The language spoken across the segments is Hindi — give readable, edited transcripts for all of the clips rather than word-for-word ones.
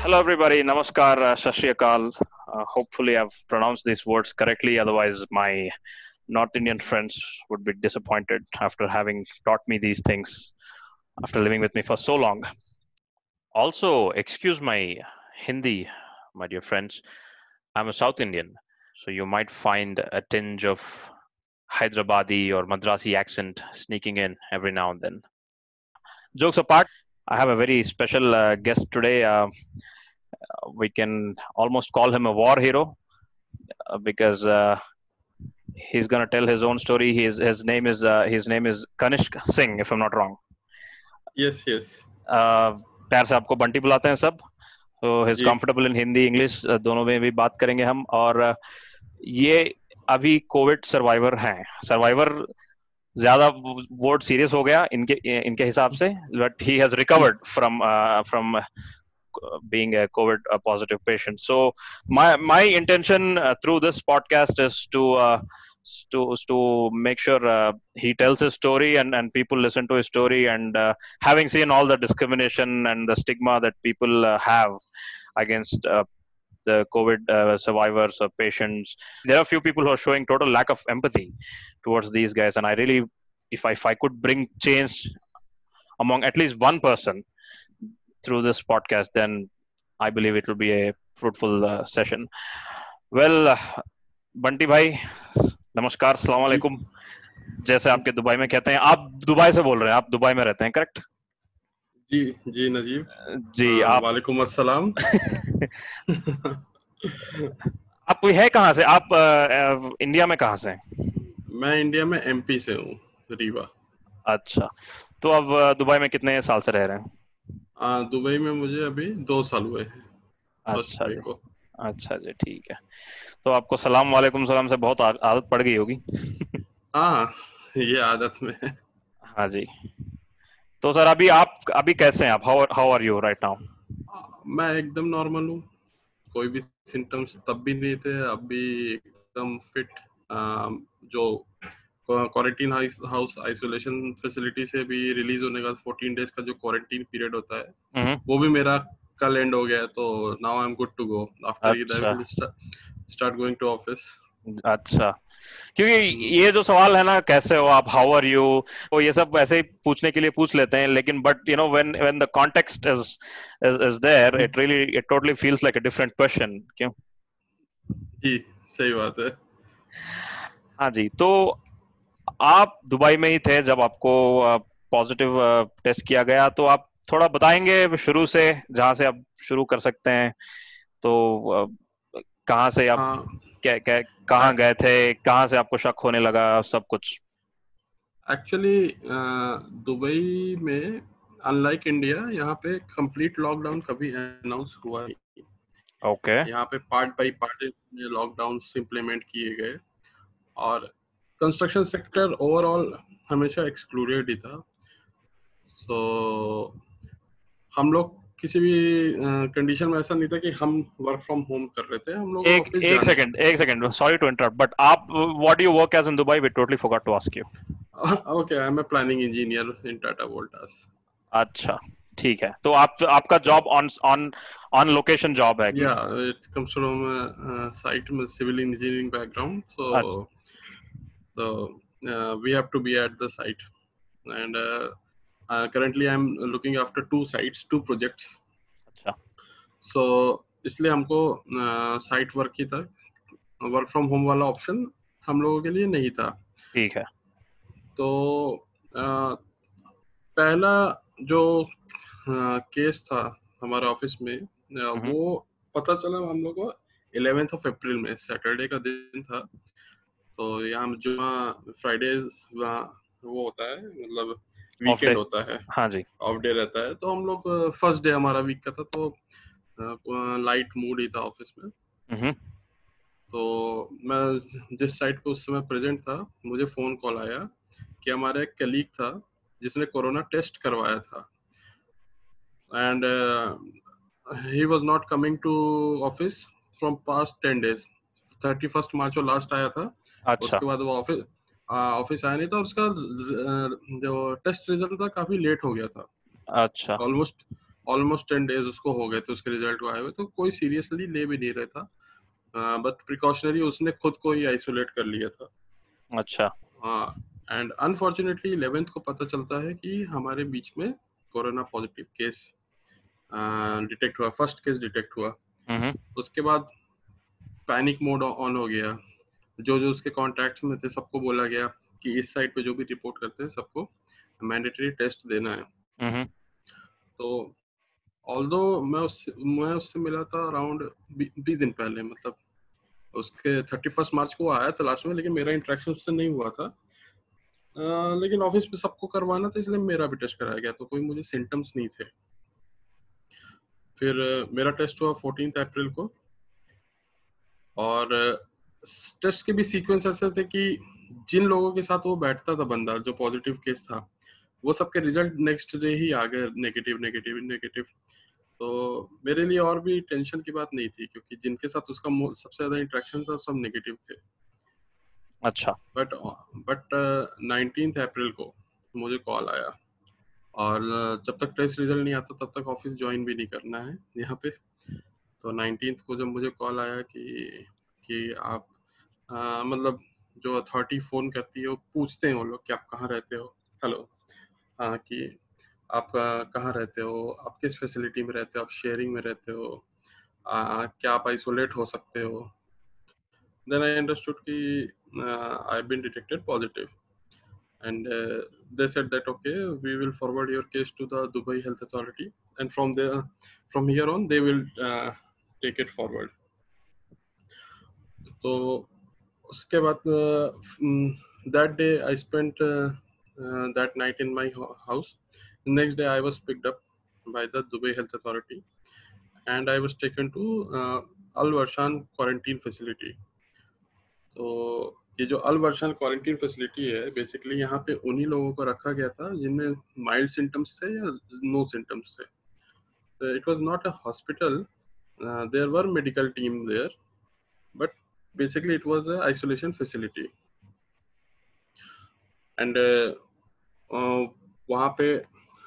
Hello, everybody. Namaskar, Sat Shri Akal. Hopefully, I've pronounced these words correctly. Otherwise, my North Indian friends would be disappointed after having taught me these things after living with me for so long. Also, excuse my Hindi, my dear friends. I'm a South Indian, so you might find a tinge of Hyderabadi or Madrasi accent sneaking in every now and then. Jokes apart, I have a very special guest today. We can almost call him a war hero because he's gonna tell his own story. His name is Kanishk Singh, if I'm not wrong. Yes, yes. प्यार से आपको बंटी बुलाते हैं सब. तो हिज जी कंफर्टेबल इन हिंदी इंग्लिश दोनों में भी बात करेंगे हम. और ये अभी कोविड सर्वाइवर हैं. सर्वाइवर ज्यादा वर्ड सीरियस हो गया इनके हिसाब से, but he has recovered from being a COVID positive patient. So my intention through this podcast is to make sure he tells his story and people listen to his story. And having seen all the discrimination and the stigma that people have against the COVID survivors or patients, there are few people who are showing total lack of empathy towards these guys. And I really, if I could bring change among at least one person through this podcast, then I believe it will be a fruitful session. Well, Bunty भाई, नमस्कार, सलाम जी अलैकुम. जैसे आपके दुबई में कहते हैं, आप दुबई से बोल रहे हैं, आप दुबई में रहते हैं, करेक्ट? जी जी नजीब जी. आप वालेकुम अस्सलाम। आप है कहाँ से? आप इंडिया में कहाँ से हैं? मैं इंडिया में एमपी से हूँ, रीवा। अच्छा, तो अब दुबई में कितने साल से रह रहे हैं? दुबई में मुझे अभी 2 साल हुए हैं, 1 अच्छा मई जी. को। अच्छा जी, ठीक है. तो आपको सलाम वालेकुम सलाम से बहुत आदत पड़ गई होगी. हाँ, ये आदत में है। हाँ जी. तो सर अभी कैसे हैं आप? How are you right now? मैं एकदम नॉर्मल हूँ, कोई भी सिम्टम्स तब भी नहीं थे, अब भी एकदम फिट। जो क्वारंटीन हाउस आइसोलेशन फैसिलिटी से भी रिलीज होने का 14 डेज का जो क्वारंटीन पीरियड होता है, वो भी मेरा कल एंड हो गया है। तो now I am good to go after Eid. I will start going to office. अच्छा, क्योंकि ये जो सवाल है ना, कैसे हो आप, हाउ आर यू, वो ये सब ऐसे ही पूछने के लिए पूछ लेते हैं, लेकिन but you know when the context is there, it totally feels like a different question. क्यों? जी, सही बात है। हाँ जी. तो आप दुबई में ही थे जब आपको पॉजिटिव टेस्ट किया गया, तो आप थोड़ा बताएंगे शुरू से, जहां से आप शुरू कर सकते हैं. तो कहाँ से आप कहाँ गए थे, कहाँ से आपको शक होने लगा, सब कुछ? एक्चुअली दुबई में अनलाइक इंडिया, यहाँ पे कंप्लीट लॉकडाउन कभी अनाउंस हुआ नहीं। ओके. यहाँ पे part by part lockdown implement किए गए और कंस्ट्रक्शन सेक्टर ओवरऑल हमेशा एक्सक्लूडेड ही था। सो हम लोग किसी भी कंडीशन में ऐसा नहीं था कि हम वर्क फ्रॉम होम कर रहे थे, हम लोग ऑफिस जाने। एक second, sorry to interrupt, but आप what do you work as in Dubai? We totally forgot to ask you. Okay, I am a planning engineer in Tata Voltas. अच्छा, ठीक है. तो आपका जॉब ऑन लोकेशन जॉब है? या इट कम्स फ्रॉम साइट में civil engineering background, so we have to be at the site, and currently I'm looking after 2 sites, 2 projects. अच्छा. So इसलिए हमको साइट वर्क ही था, वर्क फ्रॉम होम वाला ऑप्शन हम लोगों के लिए नहीं था. ठीक है. तो पहला जो केस था हमारे ऑफिस में, वो पता चला हम लोग को 11th of April में, सैटरडे का दिन था. तो यहाँ जो फ्राइडे वो होता है, मतलब वीकेंड होता है. हाँ जी. ऑफ डे रहता है. तो हम लोग फर्स्ट डे हमारा वीक का था, तो लाइट मूड ही था ऑफिस में. तो मैं जिस साइट पे उस समय प्रेजेंट था, मुझे फोन कॉल आया कि हमारा एक कलीग था जिसने कोरोना टेस्ट करवाया था, and he was not coming to office from past 10 days. 31st March को लास्ट आया था. अच्छा. उसके बाद वो ऑफिस आया नहीं था. उसका जो टेस्ट रिजल्ट था काफी लेट हो गया था. अच्छा. ऑलमोस्ट ऑलमोस्ट 10 डेज उसको हो गए थे उसके रिजल्ट को आए हुए, तो कोई सीरियसली ले भी नहीं रहा था, बट प्रिकॉशनरी उसने खुद को ही आइसोलेट कर लिया था। अच्छा। एंड अनफॉर्चुनेटली 11th को पता चलता है कि हमारे बीच में कोरोना पॉजिटिव केस डिटेक्ट हुआ, फर्स्ट केस डिटेक्ट हुआ। उसके बाद पैनिक मोड ऑन हो गया, जो जो उसके कॉन्टैक्ट्स में थे सबको बोला गया कि इस साइट पे जो भी रिपोर्ट करते हैं सबको मैंडेटरी टेस्ट देना है। तो ऑल्दो मैं उससे मिला था अराउंड 20 दिन पहले, मतलब उसके 31 मार्च को आया था लास्ट में, लेकिन मेरा इंटरेक्शन उससे नहीं हुआ था। लेकिन ऑफिस पे सबको करवाना था इसलिए मेरा भी टेस्ट कराया गया, तो कोई मुझे सिम्टम्स नहीं थे। फिर मेरा टेस्ट हुआ 14 अप्रैल को, और टेस्ट के भी सीक्वेंस ऐसे थे कि जिन लोगों के साथ वो बैठता था बंदा जो पॉजिटिव केस था, वो सबके रिजल्ट नेक्स्ट डे ही आ गए नेगेटिव नेगेटिव नेगेटिव। तो मेरे लिए और भी टेंशन की बात नहीं थी, क्योंकि जिनके साथ उसका सबसे ज्यादा इंटरेक्शन था सब नेगेटिव थे। अच्छा। बट 19 अप्रैल को मुझे कॉल आया, और जब तक टेस्ट रिजल्ट नहीं आता तब तक ऑफिस ज्वाइन भी नहीं करना है यहाँ पे। तो 19 को जब मुझे कॉल आया कि आप मतलब जो अथॉरिटी फ़ोन करती है वो पूछते हैं वो लोग कि आप कहाँ रहते हो, हेलो, हाँ, कि आप कहाँ रहते हो, आप किस फैसिलिटी में रहते हो, आप शेयरिंग में रहते हो, क्या आप आइसोलेट हो सकते हो। देन आई अंडरस्टूड कि I have been detected positive, and they said that okay, we will forward your case to the Dubai Health Authority, and from here on they will take it forward. तो उसके बाद that day I spent that night in my house. Next day I was picked up by the Dubai Health Authority, and I was taken to Al Warshan quarantine facility. तो ये जो अल वर्शन क्वारंटीन फैसिलिटी है, बेसिकली यहाँ पे उन्हीं लोगों को रखा गया था जिनमें माइल्ड सिम्टम्स थे या नो सिम्टम्स थे। It was not a hospital, there were medical team there, but basically it was a isolation facility. And वहाँ पे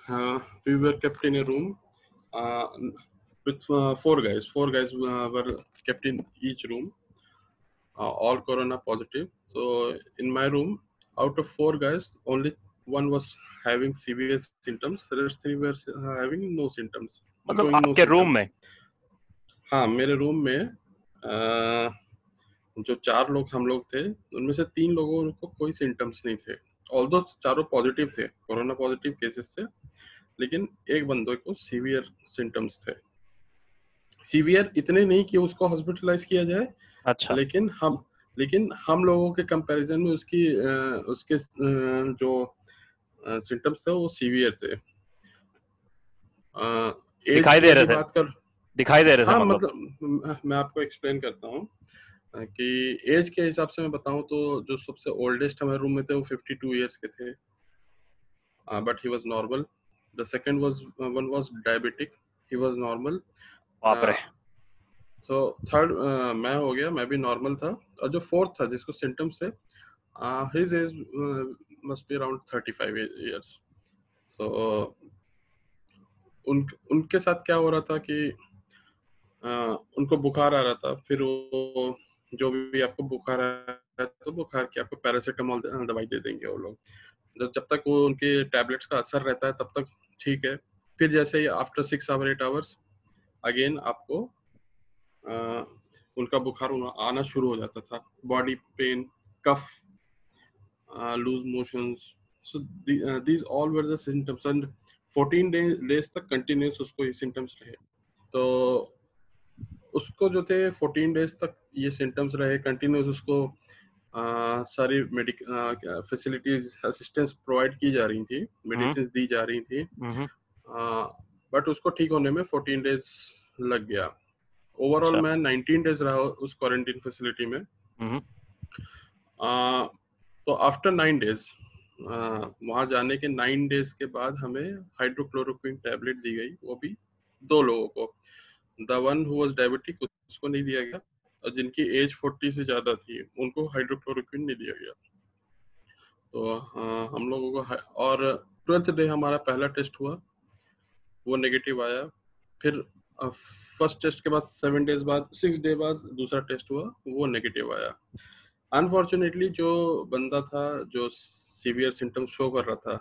we were kept in a room with four guys were kept in each room, all corona positive. So in my room, out of 4 guys, only one was having severe symptoms, the rest 3 were having no symptoms, मतलब showing no आपके रूम symptoms. में? हाँ, मेरे रूम में जो 4 लोग हम लोग थे, उनमें से 3 लोगों को कोई सिम्टम्स नहीं थे, ऑल्दो चारों पॉजिटिव थे, कोरोना पॉजिटिव केसेस थे, लेकिन एक बंदे को सीवियर सिम्टम्स थे। सीवियर इतने नहीं कि उसको हॉस्पिटलाइज किया जाए, अच्छा। लेकिन हम लोगों के कंपैरिजन में उसके जो सिम्टम्स थे वो सीवियर थे। एज दिखाई की दे रहे यदि थे? बात कर, दिखाई दे रहे थे हाँ, मतलब? मतलब मैं आपको एक्सप्लेन करता हूँ कि एज के हिसाब से मैं बताऊँ तो जो सबसे ओल्डेस्ट हमारे रूम में थे वो 52 ईयर्स के थे, but he was normal. The second one was diabetic, he was normal. बाप रे। सो थर्ड मैं हो गया, मैं भी नॉर्मल था। और जो फोर्थ था जिसको सिम्टम्स थे, his age must be around 35 years. So उनके साथ क्या हो रहा था कि उनको बुखार आ रहा था, फिर वो जो भी आपको बुखार आ रहा है तो बुखार की आपको पैरासीटामोल दवाई दे देंगे वो लोग, जब तक वो उनके टैबलेट्स का असर रहता है तब तक ठीक है। फिर जैसे ही आफ्टर 6 or 8 आवर्स अगेन आपको उनका बुखार आना शुरू हो जाता था, body pain, cough, loose motions. So these all were the symptoms, and 14 days तक कंटिन्यूस उसको ये सिम्टम्स रहे। तो उसको जो थे 14 डेज तक ये सिम्टम्स रहे कंटिन्यूस, उसको सारी फैसिलिटीज असिस्टेंस प्रोवाइड की जा रही थी, मेडिसिन दी जा रही थी, बट उसको ठीक होने में 14 डेज लग गया। ओवरऑल मैं 19 डेज रहा उस क्वारंटीन फैसिलिटी में। तो आफ्टर 9 डेज, वहाँ जाने के 9 डेज के बाद हमें हाइड्रोक्लोरोक्विन टैबलेट दी गई, वो भी 2 लोगों को। The one who was diabetic उसको नहीं दिया गया, और जिनकी एज 40 से ज़्यादा थी उनको हाइड्रोक्लोरोक्विन नहीं दिया गया। तो हम लोगों को और 12th डे हमारा पहला टेस्ट हुआ, वो नेगेटिव आया। फिर फर्स्ट टेस्ट के बाद 7 डेज बाद, 6 डे बाद दूसरा टेस्ट हुआ, वो नेगेटिव आया। अनफॉर्चुनेटली जो बंदा था जो सीवियर सिम्टम्स शो कर रहा था,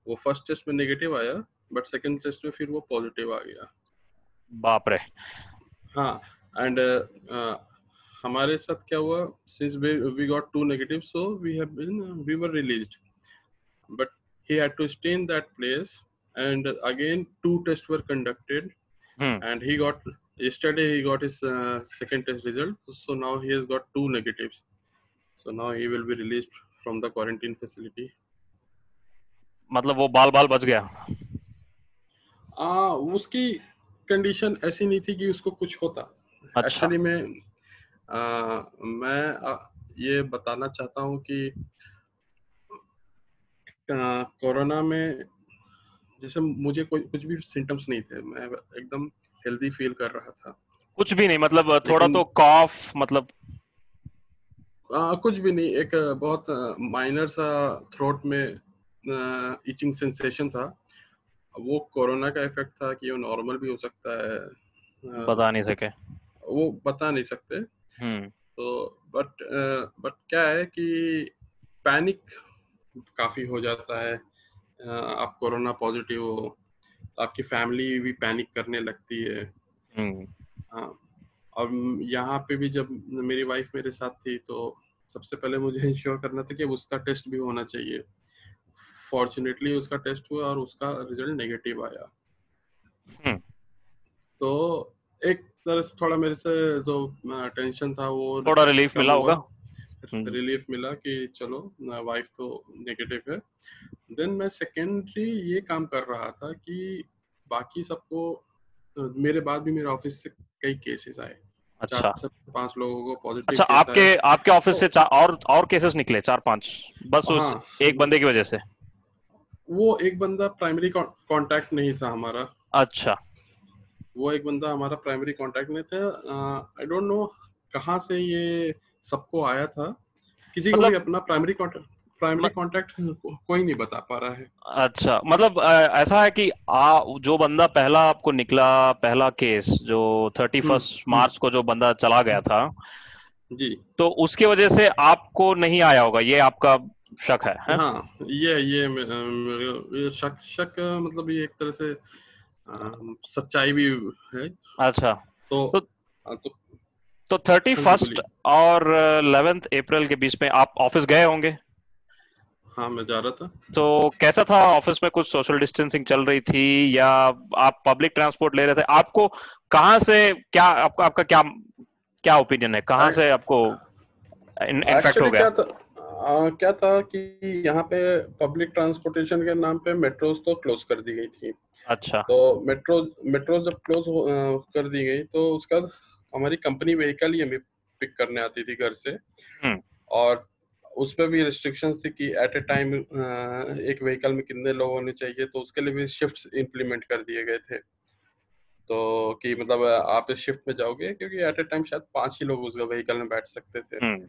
वो फर्स्ट टेस्ट में नेगेटिव आया, बट सेकंड टेस्ट में फिर वो पॉजिटिव आ गया। बाप रे। हाँ। एंड हमारे साथ क्या हुआ, since we got 2 negative, so we were released, but he had to stay in that place, and again 2 tests were conducted, and he got, yesterday he got his second test result, so now he has got 2 negatives, so now he will be released from the quarantine facility. मतलब वो बाल बाल बच गया। उसकी कंडीशन ऐसी नहीं थी कि उसको कुछ होता। अच्छा। एक्चुअली मैं ये बताना चाहता हूँ कि कोरोना में जैसे मुझे कोई कुछ भी सिम्टम्स नहीं थे, मैं एकदम हेल्दी फील कर रहा था। कुछ भी नहीं, मतलब थोड़ा लेकिन तो कॉफ, मतलब कुछ भी नहीं, एक बहुत माइनर सा थ्रोट में इचिंग सेंसेशन था। वो कोरोना का इफेक्ट था कि वो नॉर्मल भी हो सकता है, बता नहीं सके। वो बता नहीं सकते। तो बट क्या है कि पैनिक काफी हो जाता है। आप कोरोना पॉजिटिव हो, आपकी फैमिली भी पैनिक करने लगती है। हाँ। और यहाँ पे भी जब मेरी वाइफ मेरे साथ थी, तो सबसे पहले मुझे इंश्योर करना था कि उसका टेस्ट भी होना चाहिए। फॉर्चुनेटली उसका टेस्ट हुआ और उसका रिजल्ट नेगेटिव आया। तो एक तरह से थोड़ा मेरे से जो टेंशन था वो थोड़ा रिलीफ कम मिला हुआ, होगा। रिलीफ मिला कि चलो वाइफ तो नेगेटिव है। देन मैं सेकेंडरी ये काम कर रहा था कि बाकी सबको, मेरे बाद भी मेरे ऑफिस से कई केसेस आए, अच्छा 4 से 5 लोगों को पॉजिटिव अच्छा, केस आपके आया। आपके ऑफिस तो से और केसेस निकले 4-5, बस उस हाँ, एक बंदे की वजह से? वो एक बंदा प्राइमरी कांटेक्ट नहीं था हमारा। अच्छा। वो एक बंदा हमारा प्राइमरी कांटेक्ट नहीं था। आई डोंट नो कहाँ से ये सबको आया था, किसी को भी मतलब अपना प्राइमरी कांटेक्ट कोई नहीं बता पा रहा है। अच्छा, मतलब ऐसा है कि जो बंदा पहला आपको निकला, पहला केस जो 31 हम्म। मार्च को जो बंदा चला गया था, जी। तो उसकी वजह से आपको नहीं आया होगा, ये आपका शक है? हाँ, ये शक शक मतलब ये एक तरह से सच्चाई भी है। अच्छा। तो तो हाँ, तो तो हाँ जी 31 बोलिए। और 11 अप्रैल के बीच में आप ऑफिस गए होंगे? हाँ, मैं जा रहा था। तो कैसा था ऑफिस में? कुछ सोशल डिस्टेंसिंग चल रही थी या आप पब्लिक ट्रांसपोर्ट ले रहे थे? आपको कहाँ से, क्या आपका क्या क्या ओपिनियन है, कहाँ से आपको इन्फेक्ट हो एक्चुअली गया? क्या था कि यहाँ पे पब्लिक ट्रांसपोर्टेशन के नाम पे मेट्रोज तो क्लोज कर दी गई थी। अच्छा। तो मेट्रो जब क्लोज कर दी गई, तो उसका बाद हमारी कंपनी व्हीकल ही हमें पिक करने आती थी घर से। हम्म। और उस पर भी रिस्ट्रिक्शंस थी कि एट ए टाइम एक व्हीकल में कितने लोग होने चाहिए, तो उसके लिए भी शिफ्ट्स इंप्लीमेंट कर दिए गए थे। तो कि मतलब आप इस शिफ्ट में जाओगे, क्योंकि एट ए टाइम शायद 5 ही लोग उस व्हीकल में बैठ सकते थे। हम्म।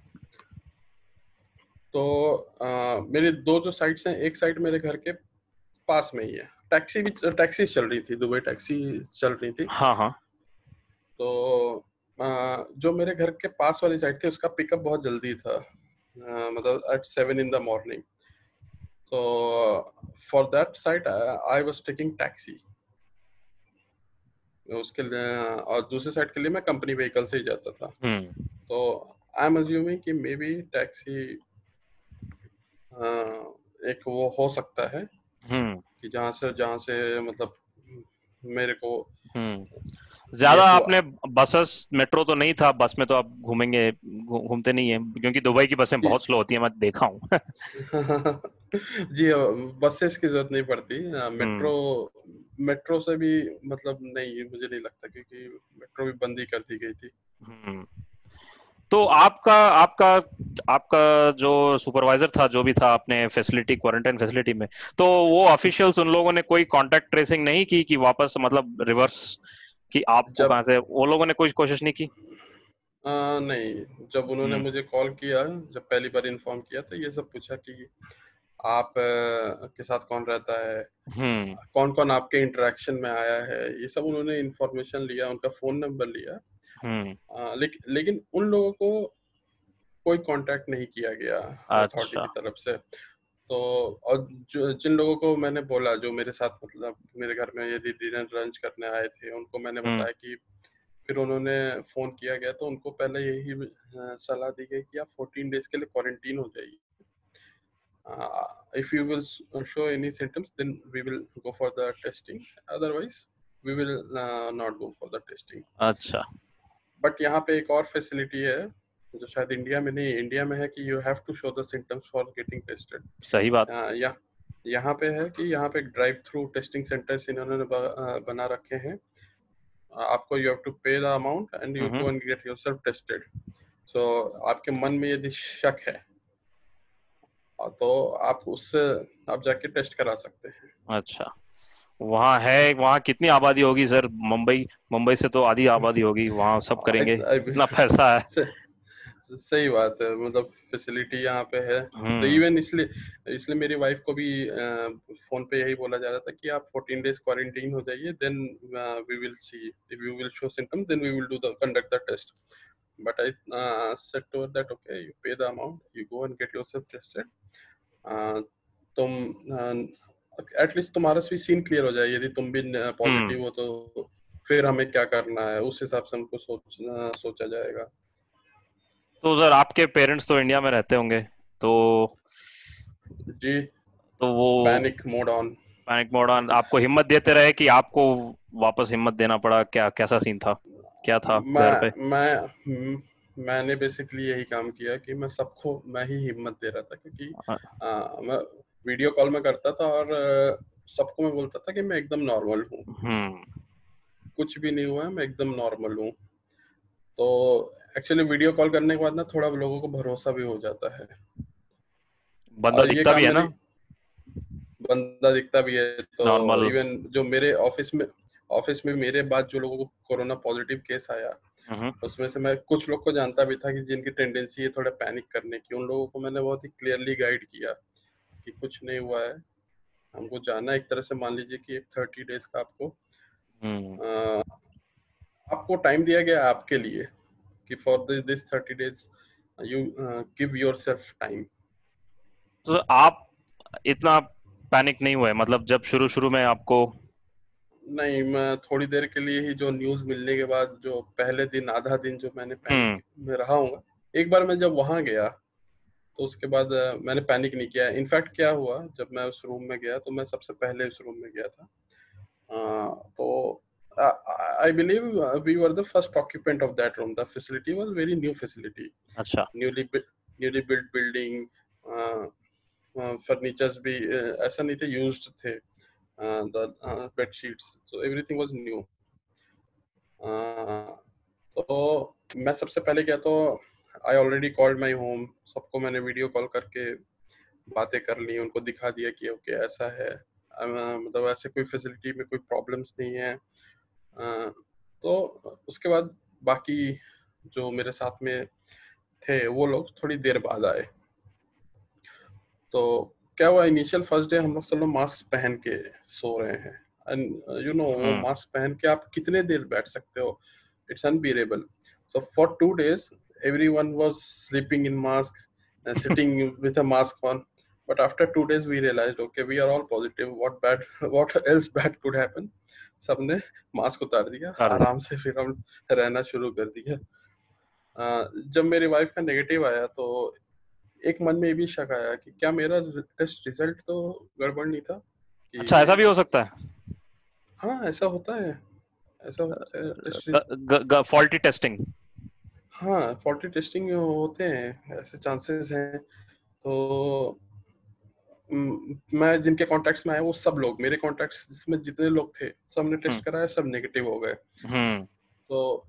तो मेरी दो जो साइट्स हैं, एक साइड मेरे घर के पास में ही है, टैक्सी चल रही थी, दुबई टैक्सी चल रही थी। हाँ हाँ। तो जो मेरे घर के पास वाली साइड थी, उसका पिकअप बहुत जल्दी था, मतलब एट 7 in the morning। तो for that side I was taking taxi उसके लिए, और दूसरे साइड के लिए मैं कंपनी व्हीकल से ही जाता था। हम्म। तो आई एम अज्यूमिंग कि मे बी टैक्सी एक वो हो सकता है हम्म। कि जहाँ से मतलब मेरे को ये ज्यादा हुआ। आपने बसेस, मेट्रो तो नहीं था, बस में तो आप घूमेंगे, घूमते नहीं है, क्योंकि दुबई की बसें जी। बहुत स्लो होती है, मैं देखा हूँ। जी, बसेस की जरूरत नहीं पड़ती। मेट्रो हम्म। मेट्रो से भी मतलब नहीं, मुझे नहीं लगता, क्योंकि मेट्रो भी बंद ही कर दी गई थी। हम्म। तो आपका आपका आपका जो सुपरवाइजर था, जो भी था अपने फैसिलिटी, क्वारंटाइन फैसिलिटी में, तो वो ऑफिशियल्स उन लोगों ने कोई कांटेक्ट ट्रेसिंग नहीं की कि वापस, मतलब रिवर्स, कि आपको जब कहाँ से, वो लोगों ने कोई कोशिश नहीं की? नहीं, जब उन्होंने हम्म। मुझे कॉल किया, जब पहली बार इन्फॉर्म किया, तो ये सब पूछा कि आप के साथ कौन रहता है, हम्म। कौन कौन आपके इंटरेक्शन में आया है, ये सब उन्होंने इंफॉर्मेशन लिया, उनका फोन नंबर लिया। हम्म। लेकिन उन लोगों को कोई कांटेक्ट नहीं किया गया अथॉरिटी अच्छा। की तरफ से। तो और जिन लोगों को मैंने बोला, जो मेरे साथ मतलब मेरे घर में यदि डिनर लंच करने आए थे, उनको मैंने हम्म। बताया कि फिर उन्होंने फोन किया गया तो उनको पहले यही सलाह दी गई कि आप 14 डेज के लिए क्वारंटीन हो जाइए। If you will show any symptoms, then we will go for the testing. Otherwise, we will not go for the testing. अच्छा। बट यहाँ पे एक और फैसिलिटी है जो शायद इंडिया में नहीं, इंडिया में है कि you have to show the symptoms for getting tested. सही बात। यहाँ पे है कि यहाँ पे ड्राइव थ्रू टेस्टिंग सेंटर्स इन्होंने बना रखे हैं। आपको you have to pay the amount and you hmm. Go and get yourself tested. So आपके मन में यदि शक है तो आप उससे आप जाके टेस्ट करा सकते हैं। अच्छा, वहाँ है, वहाँ कितनी आबादी होगी सर? मुंबई, मुंबई से तो आधी आबादी होगी, वहाँ सब करेंगे, इतना पैसा है। सही बात है, मतलब फैसिलिटी यहाँ पे है। तो हम्म। इवन इसलिए इसलिए मेरी वाइफ को भी फोन पे यही बोला जा रहा था कि आप 14 डेज क्वारंटीन हो जाइए, then we will see if you will show symptom, then we will do the conduct the test. But I said to her that okay, you pay the amount, you go and get yourself tested. तुम एटलीस्ट तुम्हारा भी सीन क्लियर हो जाए, यदि तुम भी हम्म। पॉजिटिव हो तो फिर हमें क्या करना है, उस हिसाब से हमको सोचा जाएगा। तो सर आपके पेरेंट्स तो इंडिया में रहते होंगे, तो जी, वो panic mode on. Panic mode on, आपको हिम्मत देते रहे कि आपको वापस हिम्मत देना पड़ा? क्या कैसा सीन था, क्या था घर पे? मैंने बेसिकली यही काम किया कि मैं सबको मैं ही हिम्मत दे रहा था, क्योंकि मैं वीडियो कॉल में करता था और सबको मैं बोलता था कि मैं एकदम नॉर्मल हूँ, हम्म। कुछ भी नहीं हुआ है, मैं एकदम नॉर्मल हूँ। तो एक्चुअली वीडियो कॉल करने के बाद ना थोड़ा लोगों को भरोसा भी हो जाता है। बंदा और ये दिखता काम भी है मेरी, ना, बंदा दिखता भी है। तो नॉर्मल। इवन जो मेरे ऑफिस में मेरे बाद जो लोगों को कोरोना पॉजिटिव केस आया, हम्म। उसमें से मैं कुछ लोग को जानता भी था कि जिनकी टेंडेंसी है थोड़ा पैनिक करने की। उन लोगों को मैंने बहुत ही क्लियरली गाइड किया कि कुछ नहीं हुआ है, हमको जाना है। एक तरह से मान लीजिए कि एक 30 डेज का हम्म। आपको टाइम दिया गया है आपके लिए, कि for this 30 days you give your self time. तो आप इतना पैनिक नहीं हुए, मतलब जब शुरू शुरू में आपको? नहीं, मैं थोड़ी देर के लिए ही, जो न्यूज़ मिलने के बाद जो पहले दिन आधा दिन जो मैंने हम्म। पैनिक में रहा हूँ, एक बार मैं जब वहां गया तो उसके बाद मैंने पैनिक नहीं किया। इनफैक्ट क्या हुआ, जब मैं उस रूम में गया तो मैं सबसे पहले उस रूम में गया था। तो I believe we were the first occupant of that room. The facility was very new facility, अच्छा। Newly newly built building. Furnitures भी ऐसा नहीं थे, यूज्ड थे। The bed sheets, so everything was new. तो मैं सबसे पहले गया तो I already called my home. सबको मैंने वीडियो कॉल करके बातें कर ली, उनको दिखा दिया कि ओके ऐसा है, मतलब ऐसे कोई फैसिलिटी में कोई प्रॉब्लम्स नहीं है। तो उसके बाद बाकी जो मेरे साथ में थे वो लोग थोड़ी देर बाद आए। तो क्या हुआ, इनिशियल फर्स्ट डे हम लोग सब लोग मास्क पहन के सो रहे हैं। एंड यू नो, वो हम्म। मास्क पहन के आप कितने देर बैठ सकते हो, it's unbearable. So for 2 days everyone was sleeping in mask and sitting with a mask on. But after 2 days we realized okay, we are all positive, what else bad could happen। सबने मास्क उतार दिया, कर दे। आराम से फिर हम रहना शुरू कर दिया। जब मेरी वाइफ का नेगेटिव आया तो एक मन में ये भी शक आया कि क्या मेरा टेस्ट रिजल्ट तो गड़बड़ नहीं था अच्छा, ऐसा भी कि। हो सकता है? हाँ, ऐसा होता है, ऐसा होता है टेस्ट। Faulty testing. हाँ, फॉल्टी टेस्टिंग होते हैं, ऐसे चांसेस हैं। तो मैं जिनके कॉन्टैक्ट्स में आया वो सब लोग, मेरे कॉन्टैक्ट्स जिसमें जितने लोग थे सबने हम्म। टेस्ट कराया, सब नेगेटिव हो गए। हम्म। तो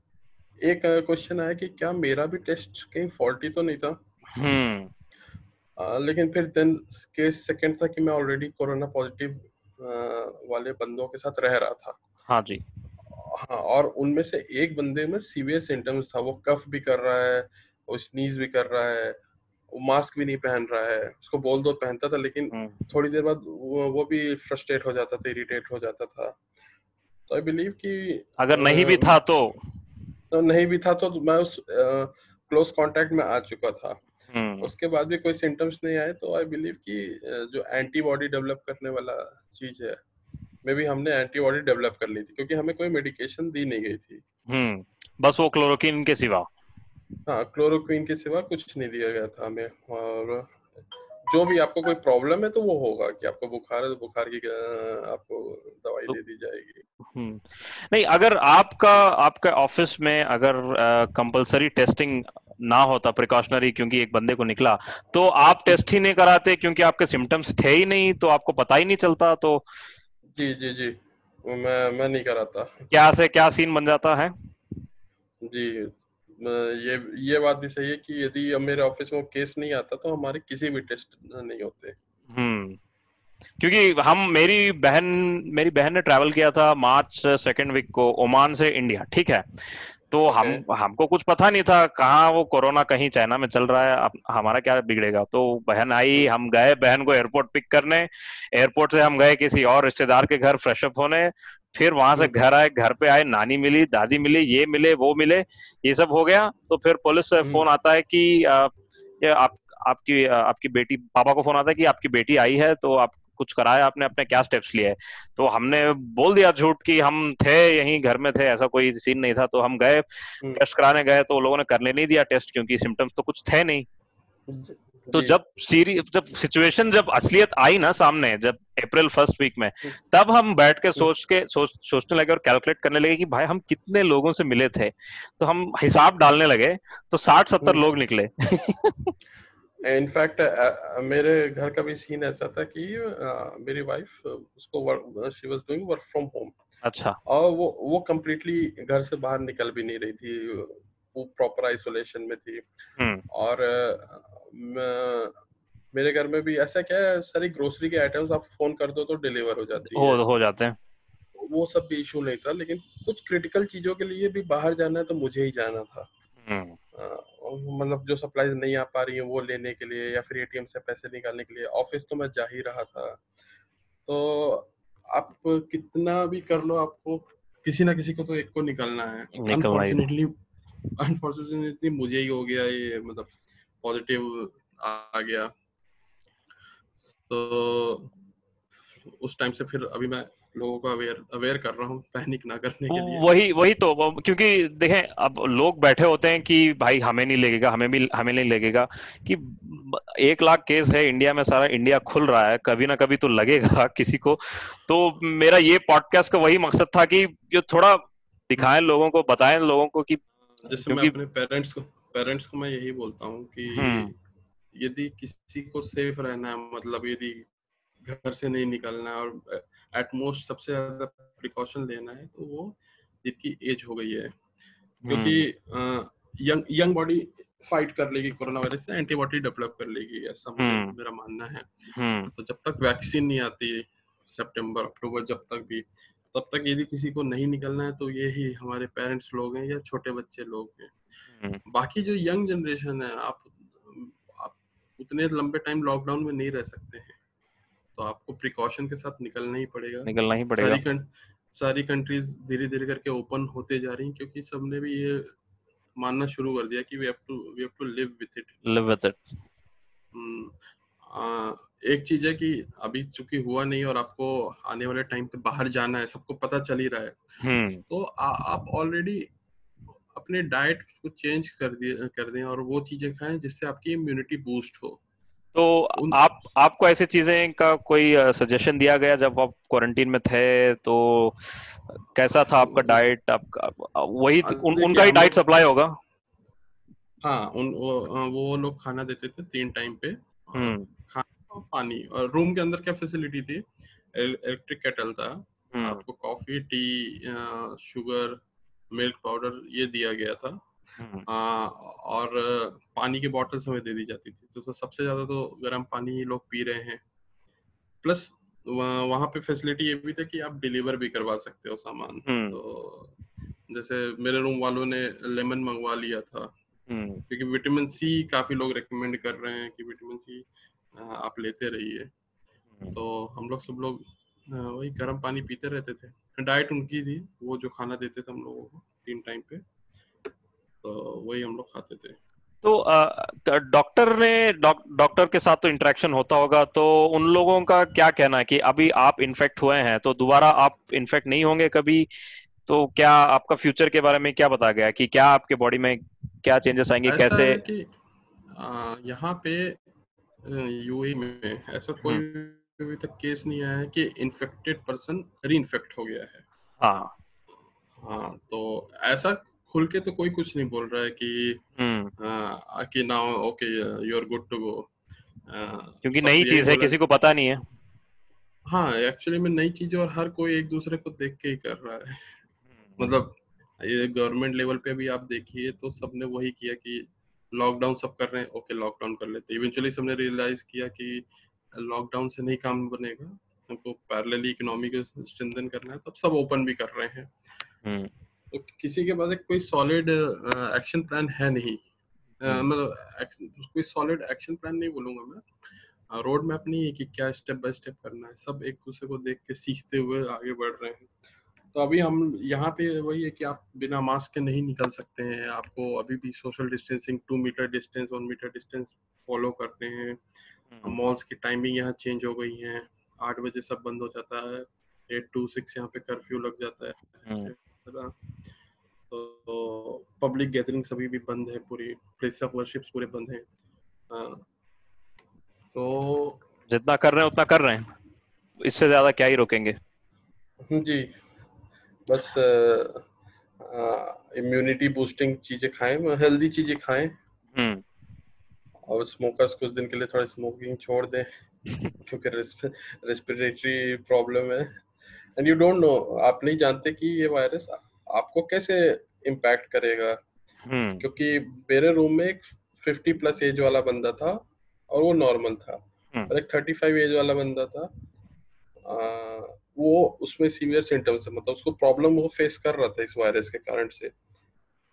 एक क्वेश्चन आया कि क्या मेरा भी टेस्ट कहीं फॉल्टी तो नहीं था। हम्म। लेकिन फिर देन केस सेकंड था कि मैं ऑलरेडी कोरोना पॉजिटिव वाले बंदों के साथ रह रहा था। हाँ जी। हाँ, और उनमें से एक बंदे में सीवियर सिम्टम्स था, वो कफ भी कर रहा है, वो स्नीज भी कर रहा है, मास्क भी नहीं पहन रहा है, उसको बोल दो पहनता था, लेकिन थोड़ी देर बाद वो भी फ्रस्ट्रेट हो जाता था, इरिटेट हो जाता था। तो आई बिलीव कि अगर नहीं भी था तो नहीं भी था तो मैं उस क्लोज कांटेक्ट में आ चुका था। हम्म उसके बाद भी कोई सिम्टम्स नहीं आए, तो आई बिलीव कि जो एंटीबॉडी डेवलप करने वाला चीज है, मे बी हमने एंटीबॉडी डेवलप कर ली थी, क्योंकि हमें कोई मेडिकेशन दी नहीं गई थी। बस वो क्लोरोक्विन के सिवा। हाँ, क्लोरोक्विन के सिवा कुछ नहीं दिया गया था हमें। और जो भी आपको कोई प्रॉब्लम है तो वो होगा कि आपको बुखार है तो बुखार की आपको दवाई तो दे दी जाएगी। नहीं, अगर आपका आपके ऑफिस में अगर कंपलसरी टेस्टिंग ना होता प्रिकॉशनरी, क्योंकि एक बंदे को निकला, तो आप टेस्ट ही नहीं कराते क्योंकि आपके सिम्टम्स थे ही नहीं, तो आपको पता ही नहीं चलता, तो जी जी जी, मैं नहीं कराता। क्या से क्या सीन बन जाता है। जी, ये बात भी सही है कि यदि अब मेरे ऑफिस में वो केस नहीं आता तो हमारे किसी भी टेस्ट नहीं होते। हम्म क्योंकि हम मेरी बहन ने ट्रैवल किया था मार्च सेकेंड वीक को ओमान से इंडिया, ठीक है। तो ओके। हमको कुछ पता नहीं था कहाँ वो कोरोना कहीं चाइना में चल रहा है, अब हमारा क्या बिगड़ेगा। तो बहन आई, हम गए बहन को एयरपोर्ट पिक करने, एयरपोर्ट से हम गए किसी और रिश्तेदार के घर फ्रेश अप होने, फिर वहां से घर आए, घर पे आए, नानी मिली, दादी मिली, ये मिले वो मिले, ये सब हो गया। तो फिर पुलिस से फोन आता है कि ये आपकी बेटी, पापा को फोन आता है कि आपकी बेटी आई है, तो आप कुछ कराया आपने, अपने क्या स्टेप्स लिए। तो हमने बोल दिया झूठ कि हम थे यहीं घर में थे, ऐसा कोई सीन नहीं था। तो हम गए टेस्ट कराने गए, तो लोगों ने करने नहीं दिया टेस्ट, क्योंकि सिम्टम्स तो कुछ थे नहीं। तो जी। जब सिचुएशन, जब असलियत आई ना सामने, जब अप्रैल फर्स्ट वीक में, तब हम बैठ के सोचने लगे और कैलकुलेट करने लगे कि भाई हम कितने लोगों से मिले थे। तो हम हिसाब डालने लगे, तो 60-70 लोग निकले। इनफैक्ट मेरे घर का भी सीन ऐसा था कि मेरी वाइफ उसको she was doing work from home. अच्छा। और वो कम्प्लीटली घर से बाहर निकल भी नहीं रही थी, वो प्रॉपर आइसोलेशन में थी। हम्म और मेरे घर में भी ऐसा क्या है, सारी ग्रोसरी के आइटम्स आप फोन कर दो तो डिलीवर हो जाती है। हो जाते हैं। वो सब भी इशू नहीं था, लेकिन कुछ क्रिटिकल चीजों के लिए भी बाहर जाना है तो मुझे ही जाना था। हम्म मतलब जो सप्लाईज नहीं आ पा रही है वो लेने के लिए, या फिर एटीएम से पैसे निकालने के लिए। ऑफिस तो मैं जा ही रहा था। तो आप कितना भी कर लो, आपको किसी ना किसी को तो एक को निकलना है। निकलना ही था। अनफॉर्चुनेटली अनफॉर्चुनेटली मुझे ही हो गया ये, मतलब पॉजिटिव आ गया। तो उस टाइम से फिर अभी मैं लोगों को अवेयर अवेयर कर रहा हूँ पैनिक ना करने के लिए। वही वही तो क्योंकि देखें, अब लोग बैठे होते हैं कि भाई हमें नहीं लगेगा, हमें नहीं लगेगा, कि 1 लाख केस है इंडिया में, सारा इंडिया खुल रहा है, कभी ना कभी तो लगेगा किसी को। तो मेरा ये पॉडकास्ट का वही मकसद था कि जो थोड़ा दिखाएं लोगों को, बताएं लोगों को कि, जैसे मैं क्योंकि अपने पेरेंट्स को मैं यही बोलता हूँ कि हम्म यदि किसी को सेफ रहना है, मतलब यदि घर से नहीं निकलना है और एट मोस्ट सबसे ज्यादा प्रिकॉशन लेना है, तो वो जिनकी एज हो गई है। क्योंकि हम्म यंग यंग बॉडी फाइट कर लेगी कोरोना वायरस से, एंटीबॉडी डेवलप कर लेगी, ऐसा मुझे हम्म मेरा मानना है। हम्म तो जब तक वैक्सीन नहीं आती, सितंबर अक्टूबर, जब तक भी, तब तक यदि किसी को नहीं निकलना है तो ये ही हमारे पेरेंट्स लोग हैं या छोटे बच्चे लोग हैं। हम्म, बाकी जो यंग जनरेशन है, आप उतने लंबे टाइम लॉकडाउन में नहीं रह सकते हैं, तो आपको प्रिकॉशन के साथ निकलना ही पड़ेगा। निकलना ही पड़ेगा। सारी सारी कंट्रीज धीरे धीरे करके ओपन होते जा रही हैं, क्योंकि सबने भी ये मानना शुरू कर दिया कि we have to live with it. Live with it. एक चीज है कि अभी चूंकि हुआ नहीं और आपको आने वाले टाइम पे बाहर जाना है, सबको पता चल ही रहा है, हम्म तो आप ऑलरेडी अपने डाइट को चेंज कर दें और वो चीजें खाएं जिससे आपकी इम्यूनिटी बूस्ट हो। तो उन आपको ऐसी चीजें का कोई सजेशन दिया गया जब आप क्वारंटीन में थे, तो कैसा था आपका डाइट, आपका वही देखिए उनका ही हम डाइट लोग, सप्लाई होगा। हाँ वो लोग खाना देते थे 3 टाइम पे। हम्म खाना और पानी, और रूम के अंदर क्या फैसिलिटी थी, इलेक्ट्रिक केटल था। हम्म आपको coffee, T, sugar, milk powder ये दिया गया था। हम्म और पानी की बॉटल्स हमें दे दी जाती थी। तो सबसे ज्यादा तो गर्म पानी ही लोग पी रहे हैं। प्लस वहाँ पे फैसिलिटी ये भी था कि आप डिलीवर भी करवा सकते हो सामान। हम्म तो जैसे मेरे रूम वालों ने लेमन मंगवा लिया था, क्योंकि विटामिन सी काफी लोग रेकमेंड कर रहे हैं कि विटामिन सी आप लेते रहिए। तो हम लोग सब लोग वही गर्म पानी पीते रहते थे। डाइट उनकी थी, वो जो खाना देते थे हम लोगों को 3 टाइम पे, तो वही हम लोग खाते थे। तो डॉक्टर के साथ तो इंटरेक्शन होता होगा, तो उन लोगों का क्या कहना है कि अभी आप इन्फेक्ट हुए हैं तो दोबारा आप इन्फेक्ट नहीं होंगे कभी? तो क्या आपका फ्यूचर के बारे में क्या बताया गया कि क्या आपके बॉडी में क्या चेंजेस आएंगे, ऐसा कैसे? है कि यहाँ पे यूएई में ऐसा कोई हम्म। अभी तक केस नहीं आया है कि इन्फेक्टेड पर्सन री इन्फेक्ट हो गया है। हाँ। हाँ, तो ऐसा खुल के तो कोई कुछ नहीं बोल रहा है हम्म। कि now okay you are good to go. क्योंकि सब नई यही चीज है, बोला। किसी को पता नहीं है। हाँ, एक्चुअली में नई चीजें और हर कोई एक दूसरे को देख के ही कर रहा है। मतलब ये गवर्नमेंट लेवल पे भी आप देखिए तो सबने वही किया कि लॉकडाउन सब कर रहे हैं, ओके लॉकडाउन कर लेते हैं। इवेंचुअली सबने रियलाइज किया कि लॉकडाउन से नहीं काम बनेगा, हमको पैरेलली इकोनॉमी को स्ट्रेंथन करना है, तब सब ओपन भी कर रहे हैं। हम्म। तो किसी के पास एक कोई सॉलिड एक्शन प्लान है नहीं। हम्म। मतलब कोई सॉलिड एक्शन प्लान नहीं बोलूंगा मैं, रोड मैप नहीं है कि क्या स्टेप बाय स्टेप करना है। सब एक दूसरे को देख के सीखते हुए आगे बढ़ रहे हैं। तो अभी हम यहाँ पे वही है कि आप बिना मास्क के नहीं निकल सकते हैं। आपको अभी भी social distancing, 2 meter distance, 1 meter distance follow करते हैं। मॉल्स की टाइमिंग यहाँ चेंज हो गई है, 8 बजे सब बंद हो जाता है, 8 to 6 यहाँ पे कर्फ्यू लग जाता हम्म। है। तो पब्लिक गैदरिंग सभी भी बंद है, पूरी प्लेस ऑफ वर्शिप्स पूरे बंद हैं। तो जितना कर रहे हैं उतना कर रहे हैं, इससे ज्यादा क्या ही रोकेंगे। जी, बस इम्यूनिटी बूस्टिंग चीजें खाएं, हेल्दी चीजें खाएं, हम्म। और स्मोकर्स कुछ दिन के लिए थोड़ा स्मोकिंग छोड़ दें, क्योंकि रेस्पिरेटरी प्रॉब्लम है। एंड यू डोंट नो, आप नहीं जानते कि ये वायरस आपको कैसे इम्पैक्ट करेगा। हम्म। क्योंकि मेरे रूम में एक 50+ एज वाला बंदा था और वो नॉर्मल था, हम्म। और एक 35 एज वाला बंदा था। आ, वो उसमें सीवियर सिम्टम्स है, मतलब उसको प्रॉब्लम वो फेस कर रहा था इस वायरस के कारण से।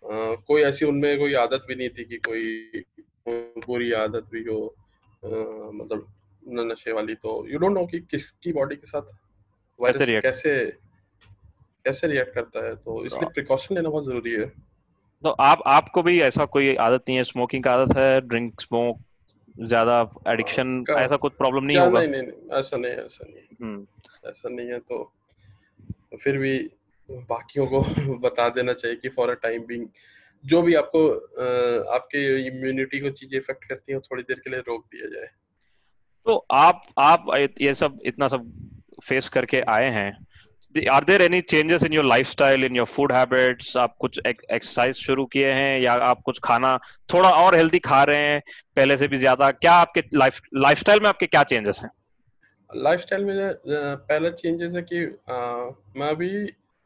कोई ऐसी उनमें कोई आदत भी नहीं थी कि कोई बुरी आदत भी हो, मतलब नशे वाली। तो यू डोंट नो कि किसकी बॉडी के साथ कैसे वायरस रिएक्ट? कैसे कैसे रिएक्ट करता है, तो इसलिए प्रिकॉशन लेना बहुत जरूरी है। तो आपको भी ऐसा कोई आदत नहीं है, स्मोकिंग का आदत है, ड्रिंक स्मोक ज्यादा, एडिक्शन, का ऐसा कुछ प्रॉब्लम नहीं क्या, होगा? नहीं नहीं नहीं, ऐसा नहीं, ऐसा नहीं, हम्म। ऐसा नहीं है। तो फिर भी बाकियों को बता देना चाहिए कि फॉर अ टाइम बिंग जो भी आपको आपके इम्यूनिटी को चीजें इफेक्ट करती हैं थोड़ी देर के लिए रोक दिया जाए। तो आप ये सब इतना सब फेस करके आए हैं, are there any changes in your lifestyle, in your food habits? आप कुछ एक्सरसाइज शुरू किए हैं, या आप कुछ खाना थोड़ा और हेल्दी खा रहे हैं पहले से भी ज्यादा? क्या आपके लाइफस्टाइल में आपके क्या चेंजेस हैं? लाइफस्टाइल में पहला चेंजेस है कि मैं अभी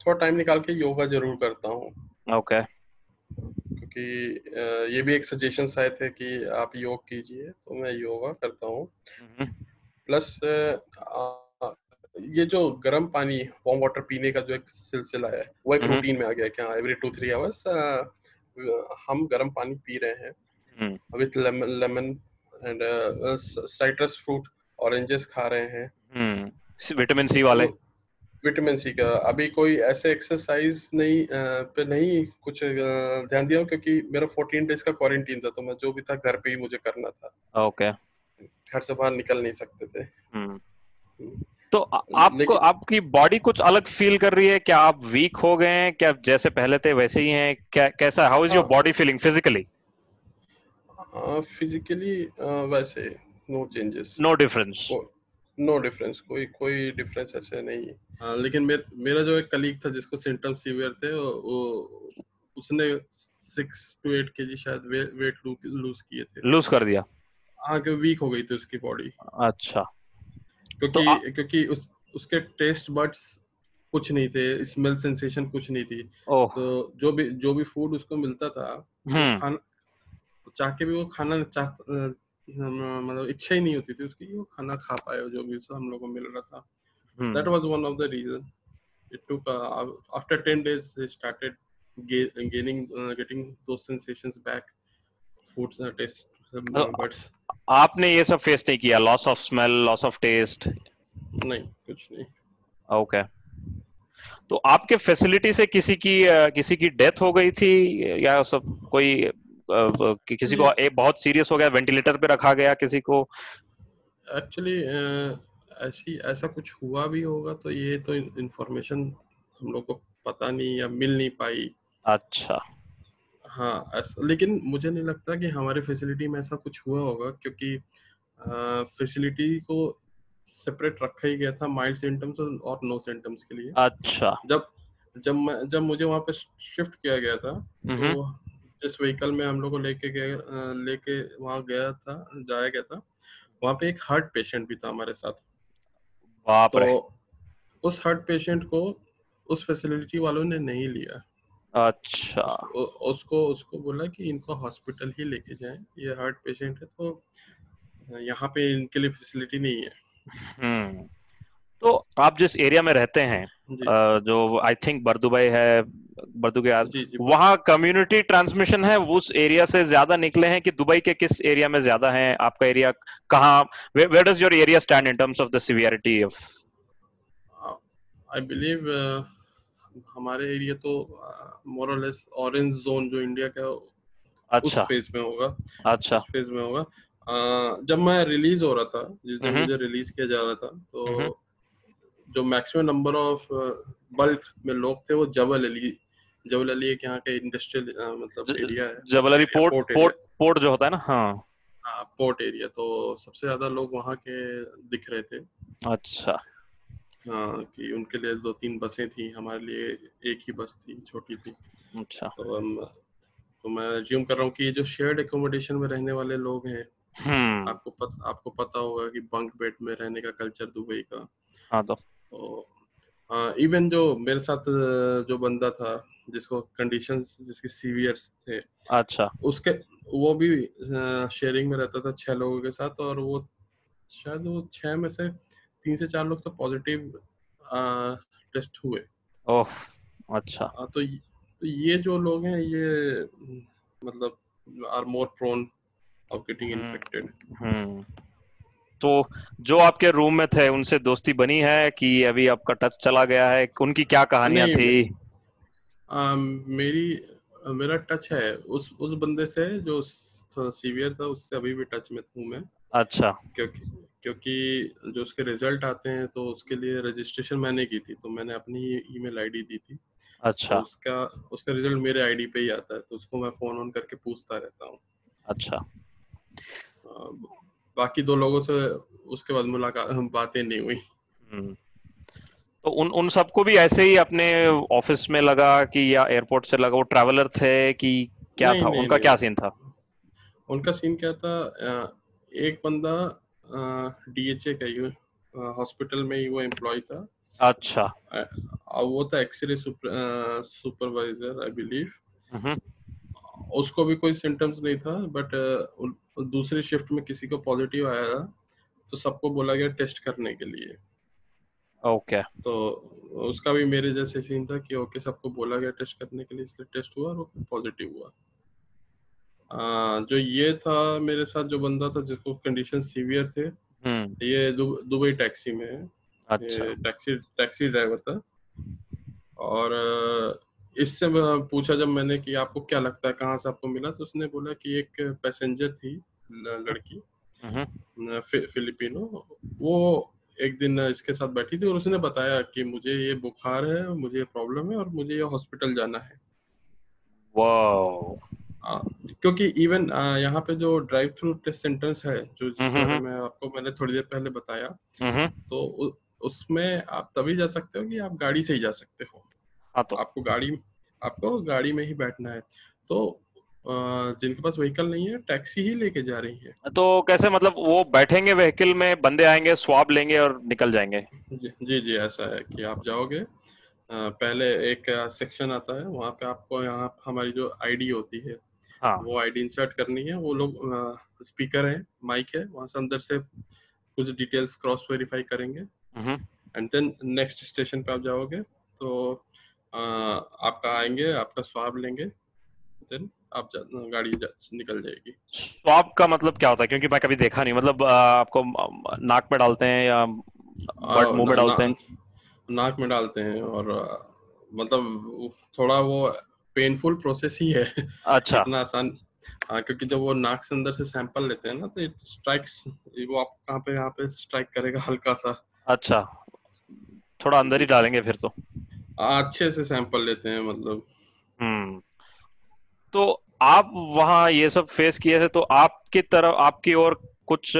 थोड़ा टाइम निकाल के योगा जरूर करता हूँ। ओके। क्योंकि ये भी एक सजेशन आए थे कि आप योग कीजिए, तो मैं योगा करता हूँ। प्लस ये जो गर्म पानी, वार्म वाटर पीने का जो एक सिलसिला है, वो एक रूटीन में आ गया है कि हाँ एवरी 2-3 आवर्स हम गर्म पानी पी रहे हैं with lemon and citrus fruit, oranges खा रहे हैं। विटामिन सी तो वाले। विटामिन सी का अभी कोई ऐसे एक्सरसाइज नहीं पे नहीं कुछ ध्यान दिया, क्योंकि मेरा 14 डेज का क्वारंटीन था, तो मैं जो भी था घर पे ही मुझे करना था। ओके। घर से बाहर निकल नहीं सकते थे। हम्म। तो आपको, लेकिन आपकी बॉडी कुछ अलग फील कर रही है क्या? आप वीक हो गए हैं क्या? जैसे पहले थे वैसे ही हैं क्या? कैसा, हाउ इज योर हाँ, बॉडी फीलिंग फिजिकली? फिजिकली वैसे no changes, no difference? No difference, कोई कोई डिफरेंस ऐसे नहीं है। लेकिन मेरा जो एक कलीग था जिसको सिम्टम्स सीवियर थे, उसने 6 to 8 kg शायद वेट लूज किए थे। लूज कर दिया? आगे वीक हो गई थी उसकी बॉडी, अच्छा। तो क्योंकि उसके टेस्ट बड्स कुछ नहीं थे, स्मेल सेंसेशन कुछ नहीं थी। ओह। तो जो भी फूड उसको मिलता था, वो हम्म। खाना चाह के भी वो खाना मतलब इच्छा ही नहीं होती थी उसकी कि वो खाना खा पाए, जो भी हम लोग को मिल रहा था। That hmm. Was one of the reason. It took after 10 days he started gaining getting those sensations back, food taste तो बट्स। आपने ये सब फेस नहीं किया, loss of smell, loss of taste? नहीं, कुछ नहीं। ओके। तो आपके फैसिलिटी से किसी की डेथ हो गई थी या सब कोई किसी एक्चुअली को एक बहुत सीरियस हो गया, वेंटिलेटर पे रखा गया किसी को? एक्चुअली ऐसी ऐसा कुछ हुआ भी होगा तो ये तो इंफॉर्मेशन हम लोग को पता नहीं या मिल नहीं पाई। अच्छा। हाँ, ऐसा लेकिन मुझे नहीं लगता कि हमारे फैसिलिटी में ऐसा कुछ हुआ होगा, क्योंकि फैसिलिटी को सेपरेट रखा ही गया था माइल्ड सिम्टम्स और नो सिम्टम्स के लिए। अच्छा। जब जब मुझे वहाँ पे शिफ्ट किया गया था, तो हम्म। जिस व्हीकल में हम लोग को लेके वहाँ जाया गया था, वहाँ पे एक हार्ट पेशेंट भी था हमारे साथ। बाप तो रे। उस हार्ट पेशेंट को उस फैसिलिटी वालों ने नहीं लिया। अच्छा। उसको उसको बोला कि इनको हॉस्पिटल ही लेके जाएं, ये हार्ट पेशेंट है, तो यहाँ पे इनके लिए फैसिलिटी नहीं है। हम्म। तो आप जिस एरिया में रहते हैं, जी जो आई थिंक बर्दुबई है, बर्दू के आस, जी जी। वहाँ कम्युनिटी ट्रांसमिशन है उस एरिया से ज्यादा निकले हैं कि दुबई के किस एरिया में ज्यादा है? आपका एरिया कहाँ, where does your area stand in terms of the severity of? I believe हमारे एरिया तो मोर और लेस ऑरेंज जोन जो इंडिया का है, उस अच्छा। फेज में होगा। अच्छा। उस फेज में होगा। जब मैं रिलीज हो रहा था, जिस दिन हम्म। मुझे रिलीज किया जा रहा था, तो हम्म। जो मैक्सिमम नंबर ऑफ बल्क में लोग थे वो जबल अली एक यहाँ का इंडस्ट्रियल मतलब एरिया है, Jebel Ali port, port area. Port जो होता है ना, हाँ। हाँ, पोर्ट एरिया, तो सबसे ज्यादा लोग वहाँ के दिख रहे थे। अच्छा। हाँ, कि उनके लिए 2-3 बसें थी, हमारे लिए एक ही बस थी, छोटी थी। अच्छा। तो मैं ज्यूम कर रहा हूँ कि ये जो शेयर्ड एकोमोडेशन में रहने वाले लोग हैं, हम्म। आपको पता होगा कि बंक बेड में रहने का कल्चर दुबई का। हाँ तो। तो इवन जो मेरे साथ जो बंदा था, जिसको कंडीशंस जिसकी सीवियर थे, अच्छा। उसके वो भी शेयरिंग में रहता था 6 लोगों के साथ, और वो शायद वो 6 में से 3 से 4 लोग तो पॉजिटिव टेस्ट हुए। ओह। अच्छा। तो ये जो लोग हैं, ये मतलब are more prone of getting hmm. Infected. Hmm. तो जो आपके रूम में थे उनसे दोस्ती बनी है कि अभी आपका टच चला गया है? उनकी क्या कहानियां नहीं, थी? मेरी मेरा टच है उस बंदे से जो सीवियर था, उससे अभी भी टच में हूँ मैं। अच्छा। क्योंकि क्योंकि जो उसके रिजल्ट आते हैं, तो उसके लिए रजिस्ट्रेशन मैंने की थी, तो मैंने अपनी ईमेल आईडी दी थी। तो अच्छा। उसका उसका रिजल्ट मेरे आईडी पे ही आता है, तो उसको मैं फोन ऑन करके पूछता रहता हूँ। अच्छा। अ, बाकी 2 लोगों से उसके बाद मुलाकात बातें नहीं हुई। हम्म। तो उन उन सबको भी ऐसे ही अपने ऑफिस में लगा कि, या एयरपोर्ट से लगा? वो ट्रैवलर थे कि क्या नहीं था, नहीं उनका नहीं क्या नहीं, सीन था? उनका सीन क्या था, एक बंदा डीएचए का ही हॉस्पिटल में ही वो एम्प्लॉय था। अच्छा। वो था एक्सरे सुपरवाइजर आई बिलीव। हम्म। उसको भी कोई सिम्टम्स नहीं था, बट दूसरी शिफ्ट में किसी को पॉजिटिव आया, तो सबको बोला गया टेस्ट करने के लिए। ओके। तो उसका भी मेरे जैसे सीन था कि ओके, सबको बोला गया टेस्ट करने के लिए, इसलिए टेस्ट हुआ और वो पॉजिटिव हुआ। जो ये था मेरे साथ, जो बंदा था जिसको कंडीशन सीवियर थे, हम्म। ये दुबई टैक्सी में है। अच्छा। ये टैक्सी ड्राइवर था। और इससे पूछा जब मैंने कि आपको क्या लगता है कहाँ से आपको मिला, तो उसने बोला कि एक पैसेंजर थी, लड़की, हम्म। फिलिपिनो। वो एक दिन इसके साथ बैठी थी, और उसने बताया कि मुझे ये बुखार है, मुझे ये प्रॉब्लम है, और मुझे ये हॉस्पिटल जाना है। वाओ। आ, क्योंकि इवन यहाँ पे जो ड्राइव थ्रू टेस्ट सेंटर्स है, जो जिसके बारे हम्म। में आपको मैंने थोड़ी देर पहले बताया, हम्म। तो उसमें आप तभी जा सकते हो कि आप गाड़ी से ही जा सकते हो। हाँ तो। आपको गाड़ी में ही बैठना है। तो जिनके पास व्हीकल नहीं है, टैक्सी ही लेके जा रही है। तो कैसे, मतलब वो बैठेंगे व्हीकल में, बंदे आएंगे, स्वाब लेंगे और निकल जाएंगे? जी जी जी, ऐसा है कि आप जाओगे, पहले एक सेक्शन आता है, वहाँ पे आपको यहाँ हमारी जो आईडी होती है, हाँ। वो आईडी इंसर्ट करनी है। वो लोग स्पीकर है, माइक है, वहाँ से अंदर से कुछ डिटेल्स क्रॉस वेरीफाई करेंगे। हम्म। एंड देन नेक्स्ट स्टेशन पे आप जाओगे, तो आपका आएंगे, आपका स्वाब लेंगे, देन आप गाड़ी निकल जाएगी। स्वाब का मतलब क्या होता है, क्योंकि मैं कभी देखा नहीं, मतलब आपको नाक में डालते हैं या बट मुंह में ना, डालते हैं? नाक में डालते हैं और मतलब थोड़ा वो पेनफुल प्रोसेस ही है। अच्छा। इतना आसान। हाँ, क्योंकि जब वो नाक से अंदर से सैंपल लेते हैं ना, तो इट स्ट्राइक्स, वो आप कहाँ पे, यहाँ पे स्ट्राइक करेगा हल्का सा। अच्छा, थोड़ा अंदर ही जी, डालेंगे फिर तो। अच्छे से सैंपल लेते हैं मतलब। हम्म। तो आप वहाँ ये सब फेस किए थे, तो आपकी तरफ, आपकी ओर कुछ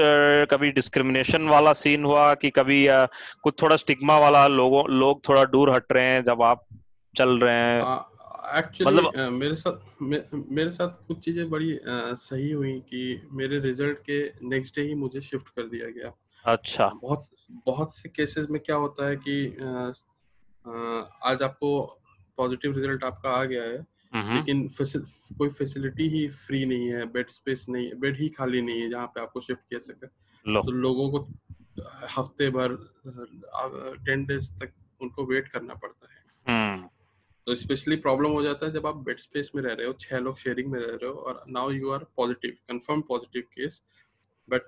कभी डिस्क्रिमिनेशन वाला सीन हुआ कि कभी कुछ थोड़ा स्टिग्मा वाला, लोग थोड़ा दूर हट रहे हैं जब आप चल रहे हैं? एक्चुअली मतलब। मेरे साथ कुछ चीज़ें बड़ी सही हुई कि मेरे रिजल्ट के नेक्स्ट डे ही मुझे शिफ्ट कर दिया गया। अच्छा। बहुत बहुत से केसेस में क्या होता है कि आज आपको पॉजिटिव रिजल्ट आपका आ गया है, हम्म। लेकिन कोई फैसिलिटी ही फ्री नहीं है, बेड स्पेस नहीं है, बेड ही खाली नहीं है जहाँ पे आपको शिफ्ट किया सके। लो। तो लोगों को हफ्ते भर, 10 डेज तक उनको वेट करना पड़ता है। हम्म। तो स्पेशली प्रॉब्लम हो जाता है जब आप बेड स्पेस में रह रहे हो, 6 लोग शेयरिंग में रह रहे हो, और now you are positive, confirm positive case, but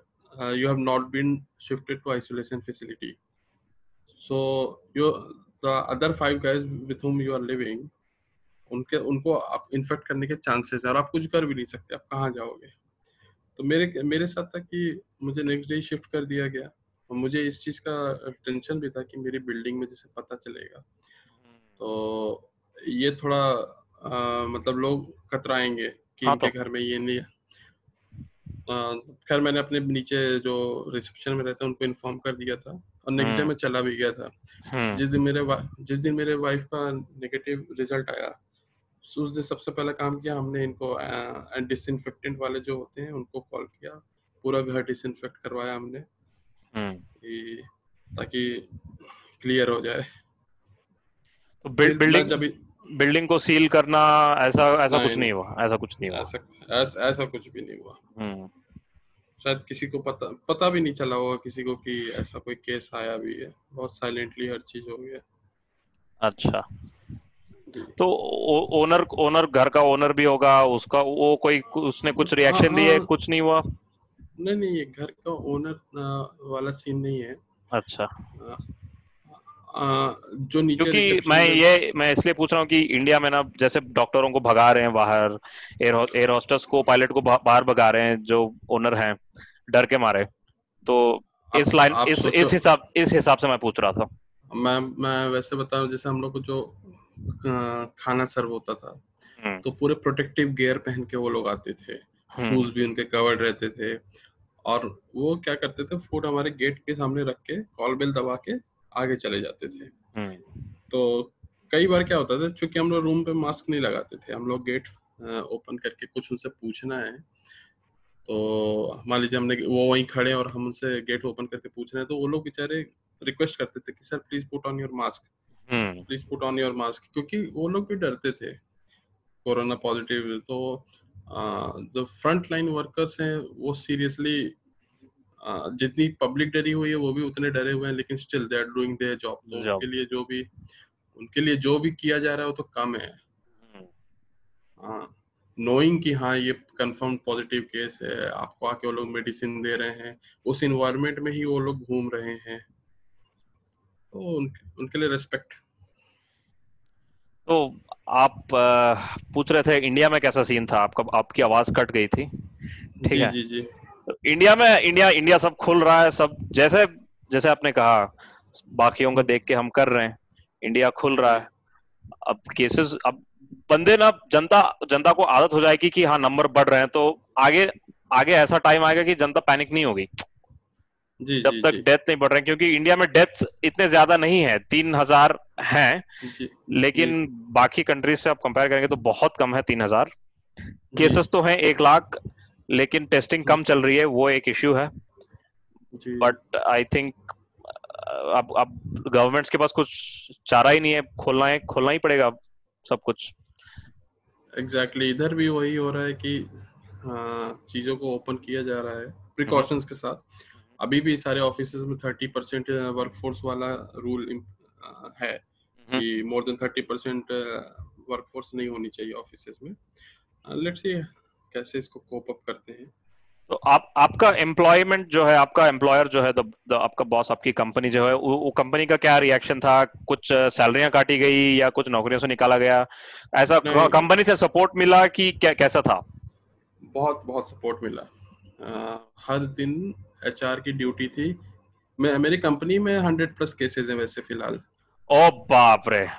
you have not been shifted to isolation facility. So you, the other 5 guys with whom you are living, उनको आप इन्फेक्ट करने के चांसेस है, और आप कुछ कर भी नहीं सकते, आप कहाँ जाओगे। तो मेरे मेरे साथ था कि मुझे नेक्स्ट डे शिफ्ट कर दिया गया, और मुझे इस चीज़ का टेंशन भी था कि मेरी बिल्डिंग में जैसे पता चलेगा तो ये थोड़ा मतलब लोग कतराएंगे कि हाँ इनके तो। घर में ये नहीं है। खैर मैंने अपने नीचे जो रिसेप्शन में रहते हैं उनको इन्फॉर्म कर दिया था, और नेक्स्ट डे हम्म। मैं चला भी गया था। हम्म। जिस दिन मेरे वाइफ का नेगेटिव रिजल्ट आया, उस दिन सबसे पहला काम किया हमने, इनको डिसइंफेक्टेंट वाले जो होते हैं उनको कॉल किया, पूरा घर डिसइंफेक्ट करवाया हमने, हम्म। कि ताकि क्लियर हो जाए। तो फिर मैं बिल्डिंग जब, बिल्डिंग को सील करना, ऐसा ऐसा नहीं कुछ नहीं हुआ, ऐसा कुछ नहीं नहीं, हुआ? ऐसा कुछ भी नहीं हुआ। हम्म। शायद किसी को पता भी नहीं चला होगा किसी को कि ऐसा कोई केस आया भी है, बहुत साइलेंटली हर चीज हो गया। अच्छा। जी। तो ओनर ओनर घर का ओनर भी होगा, उसका वो कोई उसने कुछ हाँ रिएक्शन दिए, हाँ, कुछ नहीं हुआ? नहीं नहीं, ये घर का ओनर वाला सीन नहीं है। अच्छा। अ, जो नीचे क्योंकि रिसेप्शन में, मैं इसलिए पूछ रहा हूँ कि इंडिया में ना, जैसे डॉक्टरों को भगा रहे हैं बाहर, एयर होस्टेस को, पायलट को बाहर भगा रहे हैं जो ओनर हैं, डर के मारे। तो आप सोचो, इस हिसाब से मैं पूछ रहा था। मैं वैसे बता रहा हूँ, जैसे हम लोग को जो खाना सर्व होता था, हम्म। तो पूरे प्रोटेक्टिव गियर पहन के वो लोग आते थे, हम्म। शूज भी उनके कवर्ड रहते थे, और वो क्या करते थे, फूड हमारे गेट के सामने रख के कॉल बेल दबा के आगे चले जाते थे। हम्म। तो कई बार क्या होता था, चूंकि हम लोग रूम पे मास्क नहीं लगाते थे, हम लोग गेट ओपन करके कुछ उनसे पूछना है, तो मान लीजिए हमने, वो वहीं खड़े हैं और हम उनसे गेट ओपन करके पूछ रहे हैं, तो वो लोग बेचारे रिक्वेस्ट करते थे कि sir please put on your mask, hmm. Please put on your mask, क्योंकि वो लोग भी डरते थे कोरोना पॉजिटिव। तो जो फ्रंट लाइन वर्कर्स हैं वो सीरियसली, जितनी पब्लिक डरी हुई है वो भी उतने डरे हुए हैं, लेकिन still they are doing their job. तो जाओ। उनके लिए जो भी किया जा रहा है वो तो कम है। हम्म। हाँ, नोइंग कि हाँ ये कंफर्म पॉजिटिव केस है, आपको आके वो लोग मेडिसिन दे रहे हैं, उस इन्वायरमेंट में ही वो लोग घूम रहे हैं, तो उनके लिए रेस्पेक्ट। तो आप पूछ रहे थे इंडिया में कैसा सीन था आपका, आपकी आवाज कट गई थी। ठीक जी है। जी जी। तो इंडिया इंडिया सब खुल रहा है, सब जैसे जैसे आपने कहा, बाकियों को देख के हम कर रहे हैं। इंडिया खुल रहा जी है। अब केसेस, अब बंदे ना, जनता जनता को आदत हो जाएगी कि हाँ नंबर बढ़ रहे हैं, तो आगे आगे ऐसा टाइम आएगा कि जनता पैनिक नहीं होगी जी जब जी तक जी डेथ नहीं बढ़ रहे हैं, क्योंकि इंडिया में डेथ इतने ज्यादा नहीं है, 3,000 हैं। जी जी लेकिन बाकी कंट्रीज से आप कंपेयर करेंगे तो बहुत कम है 3,000। जी केसेस तो हैं 1 लाख, लेकिन टेस्टिंग कम चल रही है, वो एक इश्यू है। जी बट आई थिंक अब गवर्नमेंट्स के पास कुछ चारा ही नहीं है, खोलना ही पड़ेगा अब सब कुछ। एग्जैक्टली, इधर भी वही हो रहा है कि चीज़ों को ओपन किया जा रहा है हम्म। प्रिकॉशंस के साथ। अभी भी सारे ऑफिस में 30% वर्कफोर्स वाला रूल है हम्म। कि मोर देन 30% वर्कफोर्स नहीं होनी चाहिए ऑफिस में। लेट्स सी कैसे इसको कोप अप करते हैं। तो आपका एम्प्लॉयमेंट जो है, आपका एम्प्लॉयर जो है, आपका बॉस, आपकी कंपनी जो है, वो कंपनी का क्या रिएक्शन था? कुछ सैलरियां काटी गई या कुछ नौकरियों से निकाला गया? ऐसा नहीं, कंपनी से सपोर्ट मिला कि क्या, कैसा था? बहुत बहुत सपोर्ट मिला। हर दिन एचआर की ड्यूटी थी। मेरी कंपनी में 100+ केसेस हैं वैसे फिलहाल। ओ बाप रे, तो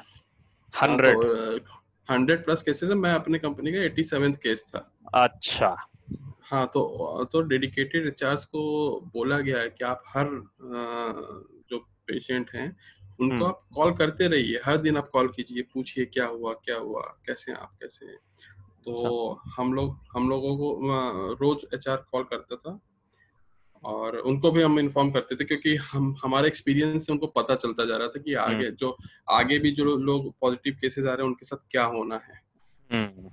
100? 100+ केसेस है। मैं अपने कंपनी का 87th केस था। अच्छा। हाँ, तो डेडिकेटेड एचआर्स को बोला गया है कि आप हर जो पेशेंट हैं उनको हम्म। आप कॉल करते रहिए, हर दिन आप कॉल कीजिए, पूछिए क्या हुआ क्या हुआ, कैसे हैं आप, कैसे हैं। अच्छा। तो हम लोगों को रोज एचआर कॉल करता था, और उनको भी हम इन्फॉर्म करते थे, क्योंकि हम हमारे एक्सपीरियंस से उनको पता चलता जा रहा था कि हम्म। आगे भी जो लोग पॉजिटिव केसेस आ रहे हैं उनके साथ क्या होना है। हम्म।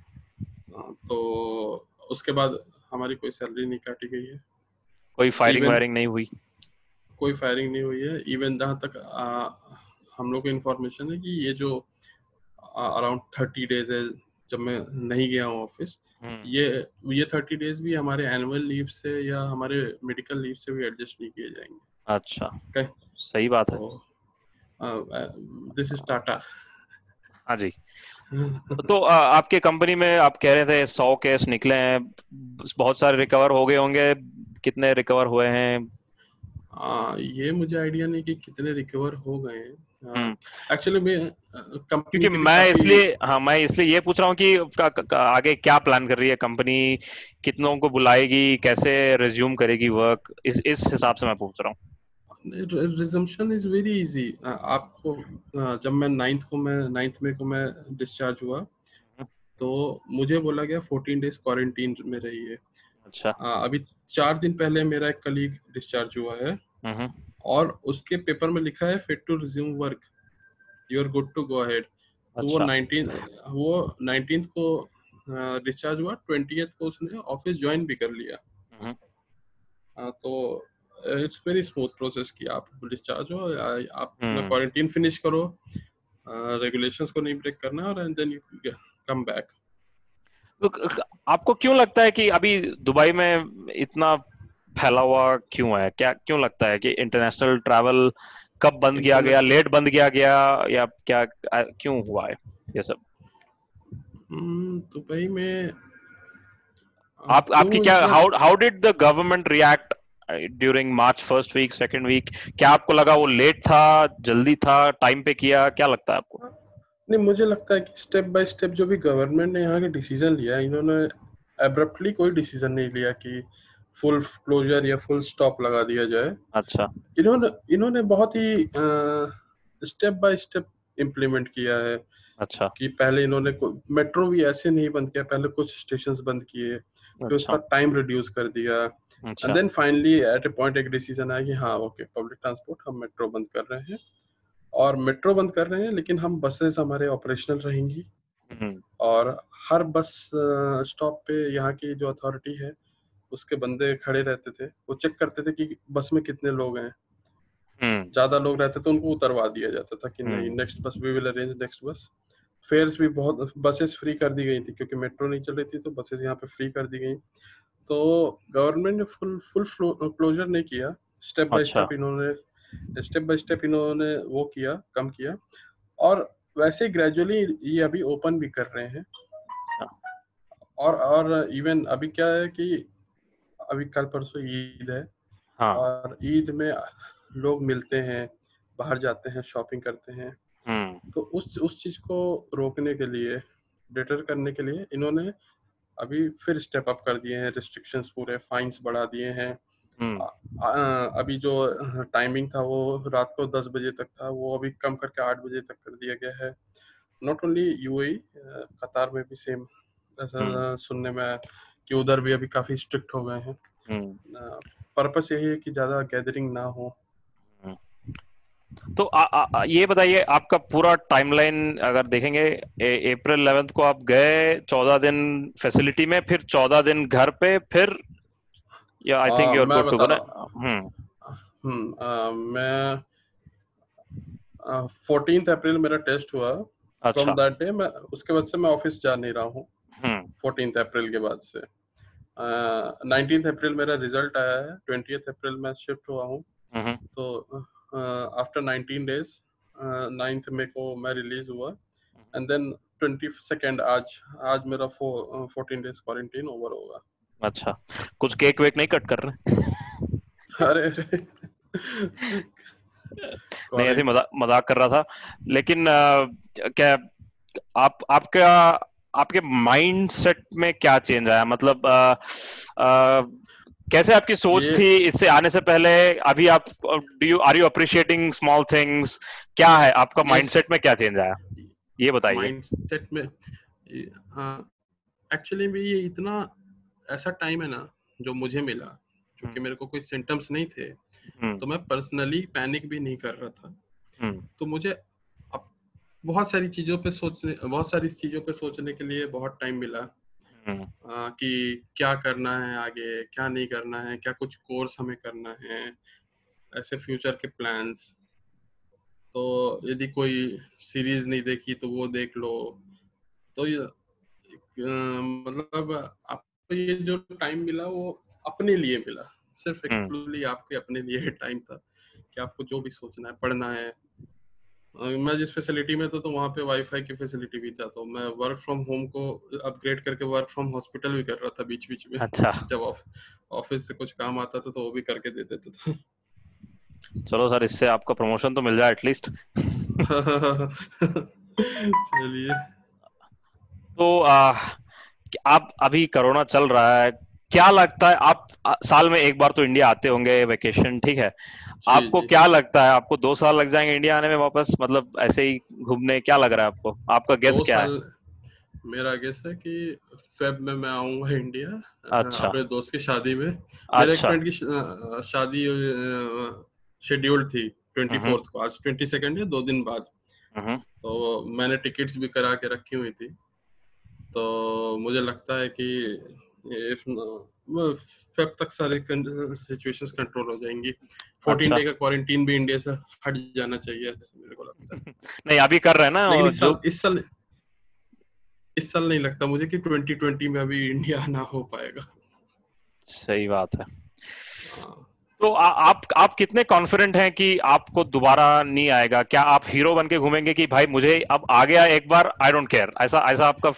तो उसके बाद हमारी कोई सैलरी नहीं काटी गई है। कोई फायरिंग इवन वायरिंग नहीं हुई? कोई फायरिंग नहीं हुई है। इवन जहाँ तक हम लोग को इन्फॉर्मेशन है कि ये जो अराउंड 30 डेज है जब मैं नहीं गया हूँ ऑफिस, हम्म। ये ये 30 डेज भी हमारे एनुअल लीव से या हमारे मेडिकल लीव से भी एडजस्ट नहीं किए जाएंगे। अच्छा, okay? सही बात है। तो दिस इज टाटा। हाँ जी। तो आपके कंपनी में आप कह रहे थे 100 केस निकले हैं, बहुत सारे रिकवर हो गए होंगे, कितने रिकवर हुए हैं? ये मुझे आइडिया नहीं कि कितने रिकवर हो गए हैं। हम्म। एक्चुअली मैं कंपनी क्योंकि के भी काफी। मैं इसलिए ये पूछ रहा हूँ कि आगे क्या प्लान कर रही है कंपनी, कितनों को बुलाएगी, कैसे रिज्यूम करेगी वर्क, इस हिसाब से मैं पूछ रहा हूँ। Resumption is very easy. आपको जब मैं 9th में को मैं डिस्चार्ज हुआ, हम्म। तो मुझे बोला गया 14 डेज क्वारंटीन में रहिए। अच्छा। अभी 4 दिन पहले मेरा एक कलीग डिस्चार्ज हुआ है, हम्म। और उसके पेपर में लिखा है fit to resume work, you are good to go ahead. तो अच्छा। वो 19th को डिस्चार्ज हुआ, 20th को उसने ऑफिस ज्वाइन भी कर लिया। हम्म। तो इट्स वेरी स्मूथ प्रोसेस कि आप डिस्चार्ज हो, आप अपना हम्म। क्वारंटीन फिनिश करो, रेगुलेशंस को नहीं ब्रेक करना, और and then you come back. तो आपको क्यों लगता है कि अभी दुबई में इतना फैला हुआ क्यों है? क्या क्यों लगता है कि इंटरनेशनल ट्रैवल कब बंद किया गया, इंटरनेशनल लेट बंद किया गया, या क्या, क्यों हुआ है ये सब? दुबई में आपकी क्यों क्या, इतना। How did the government react during March first week, second week? क्या आपको लगा वो लेट था, जल्दी था, टाइम पे किया, क्या लगता है आपको? नहीं, मुझे लगता है कि स्टेप बाय स्टेप जो भी गवर्नमेंट ने यहाँ के डिसीजन लिया, इन्होंने एब्रप्टली कोई डिसीजन नहीं लिया कि फुल क्लोजर या फुल स्टॉप लगा दिया जाए। अच्छा। इन्होंने इन्होंने बहुत ही स्टेप बाय स्टेप इम्प्लीमेंट किया है। अच्छा। कि पहले इन्होंने मेट्रो भी ऐसे नहीं बंद किया, पहले कुछ स्टेशंस बंद किए, फिर उसका अच्छा। टाइम रिड्यूस कर दिया, एंड अच्छा। Then finally at a point एक डिसीजन आया कि हाँ ओके, पब्लिक ट्रांसपोर्ट हम मेट्रो बंद कर रहे हैं। और मेट्रो बंद कर रहे हैं, लेकिन हम बसेस हमारे ऑपरेशनल रहेंगी। हम्म। और हर बस स्टॉप पे यहाँ की जो अथॉरिटी है उसके बंदे खड़े रहते थे, वो चेक करते थे कि बस में कितने लोग हैं। हम्म। ज्यादा लोग रहते तो उनको उतरवा दिया जाता था कि नहीं, हम्म। नेक्स्ट बस वी विल अरेंज नेक्स्ट बस। फेयर्स भी बहुत, बसेस फ्री कर दी गई थी क्योंकि मेट्रो नहीं चल रही थी, तो बसेस यहाँ पे फ्री कर दी गई। तो गवर्नमेंट ने फुल फुल क्लोजर नहीं किया, अच्छा। स्टेप बाय स्टेप इन्होंने वो किया, कम किया। और वैसे ग्रेजुअली ये अभी ओपन भी कर रहे हैं। अच्छा। और इवन अभी क्या है कि अभी कल परसों ईद है, हाँ। और ईद में लोग मिलते हैं, बाहर जाते हैं, शॉपिंग करते हैं। हम्म। तो उस चीज को रोकने के लिए, डिटर करने के लिए, इन्होंने अभी फिर स्टेप अप कर दिए हैं, रिस्ट्रिक्शंस, पूरे फाइन्स बढ़ा दिए हैं। हम्म। अभी जो टाइमिंग था वो रात को 10 बजे तक था, वो अभी कम करके 8 बजे तक कर दिया गया है। नॉट ओनली यूएई, कतार में भी सेम हम्म। ऐसा सुनने में आया कि उधर भी अभी काफी स्ट्रिक्ट हो गए हैं। हम्म। पर्पस यही है कि ज्यादा गैदरिंग ना हो। हम्म। तो ये बताइए, आपका पूरा टाइमलाइन अगर देखेंगे, अप्रैल 11 को आप गए, 14 दिन फैसिलिटी में, फिर 14 दिन घर पे, फिर, या आई थिंक यू आर मैं गुड टू बता गो ना? रहा हूँ। हम्म। मैं 14th अप्रैल मेरा टेस्ट हुआ। फ्रॉम अच्छा। दैट डे मैं, उसके बाद से मैं ऑफिस जा नहीं रहा हूँ। हम्म। 14 अप्रैल के बाद से। 19 अप्रैल मेरा रिजल्ट आया है, 20 अप्रैल मैं शिफ्ट हुआ हूँ। तो आफ्टर 19 डेज 9 मई को मैं रिलीज हुआ, एंड देन 22 आज आज मेरा 14 डेज क्वारंटीन ओवर होगा। अच्छा, कुछ केक वेक नहीं कट कर रहे? अरे नहीं, ऐसे मजाक कर रहा था। लेकिन क्या आपका आपके माइंड सेट में क्या चेंज आया? मतलब कैसे आपकी सोच थी इससे आने से पहले? अभी आप are you appreciating small things? क्या है आपका माइंडसेट में, क्या चेंज आया, ये बताइए। माइंडसेट में एक्चुअली भी ये इतना ऐसा टाइम है ना जो मुझे मिला, क्योंकि मेरे को कोई सिम्टम्स नहीं थे, तो मैं पर्सनली पैनिक भी नहीं कर रहा था। तो मुझे अब बहुत सारी चीजों पे सोचने के लिए बहुत टाइम मिला, कि क्या करना है आगे, क्या नहीं करना है, क्या कुछ कोर्स हमें करना है, ऐसे फ्यूचर के प्लान्स। तो यदि कोई सीरीज नहीं देखी तो वो देख लो। तो ये मतलब आपको ये जो टाइम मिला वो अपने लिए मिला, सिर्फ एक्सक्लूसिवली आपके अपने लिए टाइम था कि आपको जो भी सोचना है, पढ़ना है। मैं जिस फैसिलिटी में था तो वहाँ पे वाईफाई की फैसिलिटी भी था, तो मैं वर्क फ्रॉम होम को अपग्रेड करके वर्क फ्रॉम हॉस्पिटल भी कर रहा था बीच बीच में। अच्छा, जब ऑफिस से कुछ काम आता था तो वो भी करके दे देता था। चलो सर, इससे आपका प्रमोशन तो मिल जाए एटलीस्ट। चलिए। तो आप अभी कोरोना चल रहा है, क्या लगता है आप साल में एक बार तो इंडिया आते होंगे वेकेशन, ठीक है? जी आपको जी। क्या लगता है, आपको 2 साल लग जाएंगे इंडिया आने में वापस, मतलब ऐसे ही घूमने? क्या लग रहा है आपको, आपका गेस दो क्या है? साल मेरा गेस है कि फेब में मैं आऊंगा इंडिया, अच्छा, अपने दोस्त की शादी में। मेरे एक अच्छा। फ्रेंड की शादी शेड्यूल्ड थी 24 को, आज 22 है, 2 दिन बाद। हम्म तो मैंने टिकट्स भी करा के रखी हुई थी, तो मुझे लगता है कि फेब तक सारी सिचुएशंस कंट्रोल हो जाएंगी। 14 अच्छा। डे का क्वारंटीन भी इंडिया से हट जाना चाहिए, ऐसा मेरे को लगता है। नहीं, अभी कर रहे हैं ना, लेकिन और जो इस साल नहीं लगता मुझे कि 2020 में अभी इंडिया आना हो पाएगा। सही बात है। हाँ। तो आप कितने कॉन्फिडेंट हैं कि आपको दोबारा नहीं आएगा? क्या आप हीरो बन के घूमेंगे कि भाई मुझे अब आ गया एक बार, आई डोंट केयर, ऐसा ऐसा आपका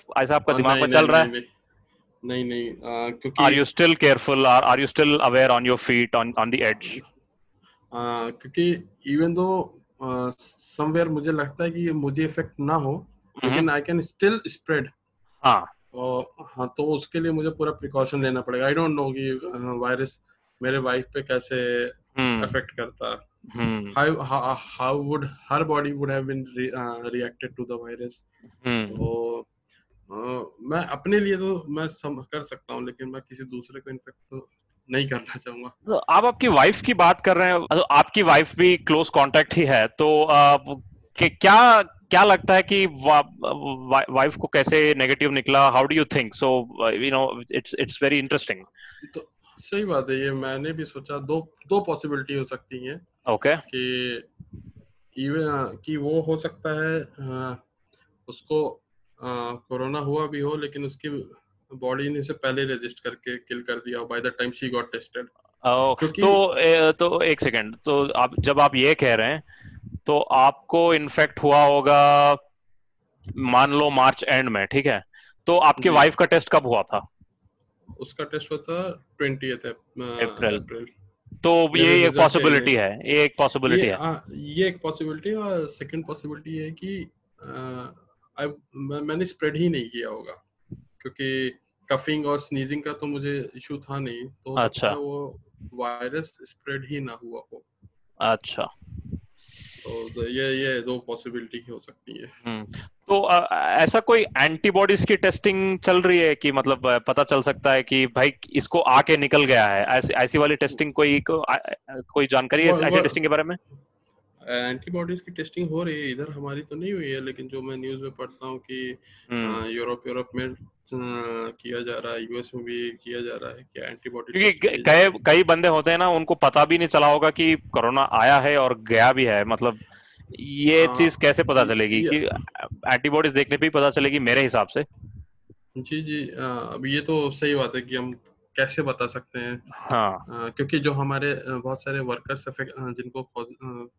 दिमाग नहीं में नहीं चल रहा है? नहीं नहीं नहीं नहीं, क्योंकि are you still careful, are you still aware on your feet, on the edge? क्योंकि इवन दो समवेयर मुझे लगता है कि ये मुझे इफेक्ट ना हो, लेकिन आई कैन स्टिल स्प्रेड। हाँ। हाँ, तो उसके लिए मुझे पूरा प्रिकॉशन लेना पड़ेगा। आई डोंट नो कि वायरस मेरे वाइफ पे कैसे हम्म अफेक्ट करता। Hmm how would her body would have been reacted to the virus. Hmm तो मैं अपने लिए तो मैं कर सकता हूँ, लेकिन मैं किसी दूसरे को इन्फेक्ट तो नहीं करना चाहूंगा। तो आप आपकी वाइफ की बात कर रहे हैं, तो आपकी वाइफ भी क्लोज कांटेक्ट ही है, तो क्या क्या लगता है कि वाइफ को कैसे नेगेटिव निकला? How do you think so? It's very interesting. तो सही बात है, ये मैंने भी सोचा। दो दो पॉसिबिलिटी हो सकती हैं ओके। कि इवन कि वो हो सकता है उसको कोरोना हुआ भी हो, लेकिन उसकी बॉडी ने उसे पहले रजिस्ट करके किल कर दिया by the time she got tested. क्योंकि तो एक सेकेंड, तो आप जब आप ये कह रहे हैं, तो आपको इन्फेक्ट हुआ होगा मान लो मार्च एंड में, ठीक है? तो आपके जी, वाइफ का टेस्ट कब हुआ था? उसका टेस्ट हुआ था 20 अप्रैल। अप्रैल। तो ये मेरे एक रिजल्ट के पॉसिबिलिटी है, ये एक ये पॉसिबिलिटी है। ये एक पॉसिबिलिटी है, और सेकंड पॉसिबिलिटी है कि मैंने स्प्रेड ही नहीं किया होगा, क्योंकि कफिंग और स्नीजिंग का तो मुझे इशू था नहीं, तो हो सकता अच्छा, है वो वायरस स्प्रेड ही ना हुआ हो। अच्छा। तो ये दो पॉसिबिलिटी हो सकती है। तो ऐसा कोई एंटीबॉडीज की टेस्टिंग चल रही है कि मतलब पता चल सकता है कि भाई इसको आके निकल गया है, ऐसी ऐसी वाली टेस्टिंग कोई जानकारी है ऐसी टेस्टिंग के बारे में? एंटीबॉडीज की टेस्टिंग हो रही है, इधर हमारी तो नहीं हुई है, लेकिन जो मैं न्यूज़ में पढ़ता हूँ कि हम्म यूरोप में किया जा रहा है, यूएस में भी किया जा रहा है कि एंटीबॉडी क्योंकि टेस्ट की जा कई रही है। कई बंदे होते हैं ना, उनको पता भी नहीं चला होगा कि कोरोना आया है और गया भी है, मतलब ये चीज कैसे पता चलेगी ये कि एंटीबॉडीज देखने पे ही पता चलेगी मेरे हिसाब से? जी जी, अब ये तो सही बात है कि हम कैसे बता सकते हैं। हाँ। क्योंकि जो हमारे बहुत सारे वर्कर्स जिनको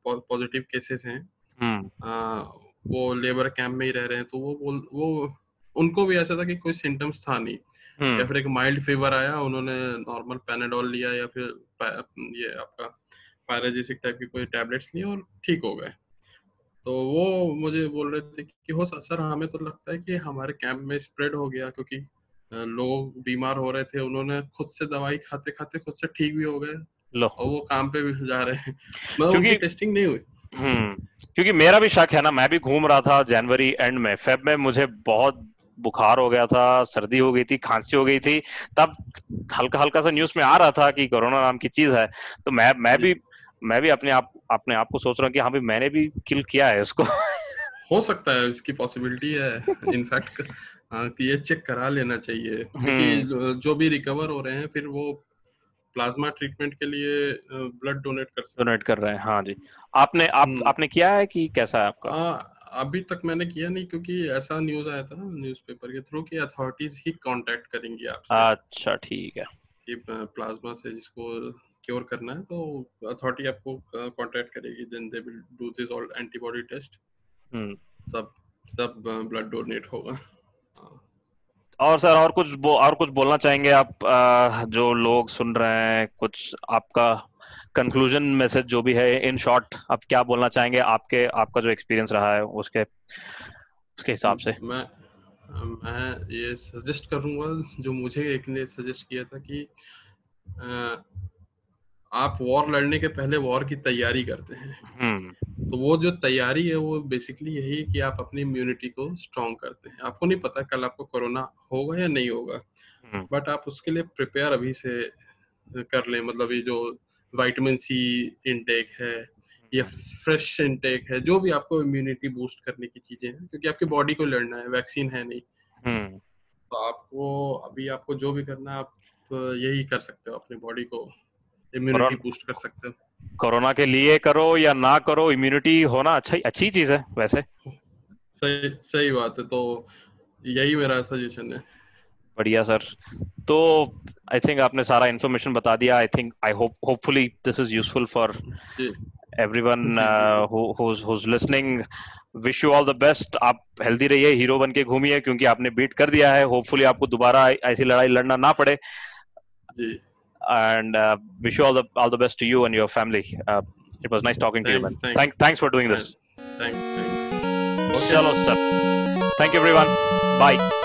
पॉजिटिव केसेस हैं, हम्म। वो लेबर कैंप में ही रह रहे हैं, तो वो उनको भी ऐसा था कि कोई सिम्टम्स था नहीं, या फिर एक माइल्ड फीवर आया, उन्होंने नॉर्मल पैनाडोल लिया या फिर ये आपका पैराजिसिक टाइप की कोई टैबलेट्स ली और ठीक हो गए। तो वो मुझे बोल रहे थे कि हो सर, हमें तो लगता है कि हमारे कैंप में स्प्रेड हो गया, क्योंकि लोग बीमार हो रहे थे, उन्होंने खुद से दवाई खाते खाते खुद से ठीक भी हो गए लो। और वो काम पे भी जा रहे हैं। मतलब क्योंकि उनकी टेस्टिंग नहीं हुई। क्योंकि मेरा भी शक है ना, मैं भी घूम रहा था जनवरी एंड में, फेब में मुझे बहुत बुखार हो गया था, सर्दी हो गई थी, खांसी हो गई थी, तब हल्का हल्का सा न्यूज में आ रहा था कि कोरोना नाम की चीज है। तो जी, मैं भी अपने आप को सोच रहा हूँ कि हाँ भी मैंने भी किल किया है उसको। हो सकता है, इसकी पॉसिबिलिटी है इनफैक्ट। कि ये चेक करा लेना चाहिए, क्योंकि हम्म। जो भी रिकवर हो रहे हैं फिर वो प्लाज्मा ट्रीटमेंट के लिए ब्लड डोनेट कर सकते डोनेट हैं। कर रहे हैं, हाँ जी। आपने किया है कि कैसा है आपका? आ, अभी तक मैंने किया नहीं, क्योंकि ऐसा न्यूज आया था न्यूज़पेपर के थ्रू कि अथॉरिटीज ही कांटेक्ट करेंगी आपसे, अच्छा ठीक है। कि प्लाज्मा से जिसको क्योर करना है तो अथॉरिटी आपको कांटेक्ट करेगी, then they will do this all antibody test, hmm. तब तब ब्लड डोनेट होगा। हाँ। और सर, और कुछ बोलना चाहेंगे आप? जो लोग सुन रहे हैं, कुछ आपका कंक्लूजन मैसेज जो भी है, इन शॉर्ट आप क्या बोलना चाहेंगे? आपका जो एक्सपीरियंस रहा है उसके हिसाब से। मैं ये सजेस्ट करूंगा, जो मुझे एक ने सजेस्ट किया था कि अ, आप वॉर लड़ने के पहले वॉर की तैयारी करते हैं। हम्म। तो वो जो तैयारी है वो बेसिकली यही है कि आप अपनी इम्यूनिटी को स्ट्रांग करते हैं। आपको नहीं पता कल आपको कोरोना होगा या नहीं होगा, हम्म। बट आप उसके लिए प्रिपेयर अभी से कर लें। मतलब ये जो विटामिन सी इनटेक है या फ्रेश इनटेक है, जो भी आपको इम्यूनिटी बूस्ट करने की चीजें हैं, क्योंकि आपकी बॉडी को लड़ना है, वैक्सीन है नहीं। हम्म। तो आपको जो भी करना है, आप यही कर सकते हो, अपनी बॉडी को इम्यूनिटी कोरोना बूस्ट कर सकते हो। कोरोना के लिए करो या ना करो, इम्यूनिटी होना अच्छी चीज है वैसे। सही सही बात है, तो यही मेरा सजेशन है। बढ़िया सर। तो आई थिंक आपने सारा इन्फॉर्मेशन बता दिया। I think I hopefully this is useful for जी एवरीवन जी जी जी। who's listening. Wish you all the best. आप हेल्दी रहिए, हीरो बन के घूमिए, क्योंकि आपने बीट कर दिया है। होपफुली आपको दोबारा ऐसी लड़ाई लड़ना ना पड़े। जी। And wish you all the best to you and your family. It was nice talking to you, man. Thanks thanks. Thanks for doing this. Thanks thanks. Okay. Chalo, sir. Thank you, everyone. Bye.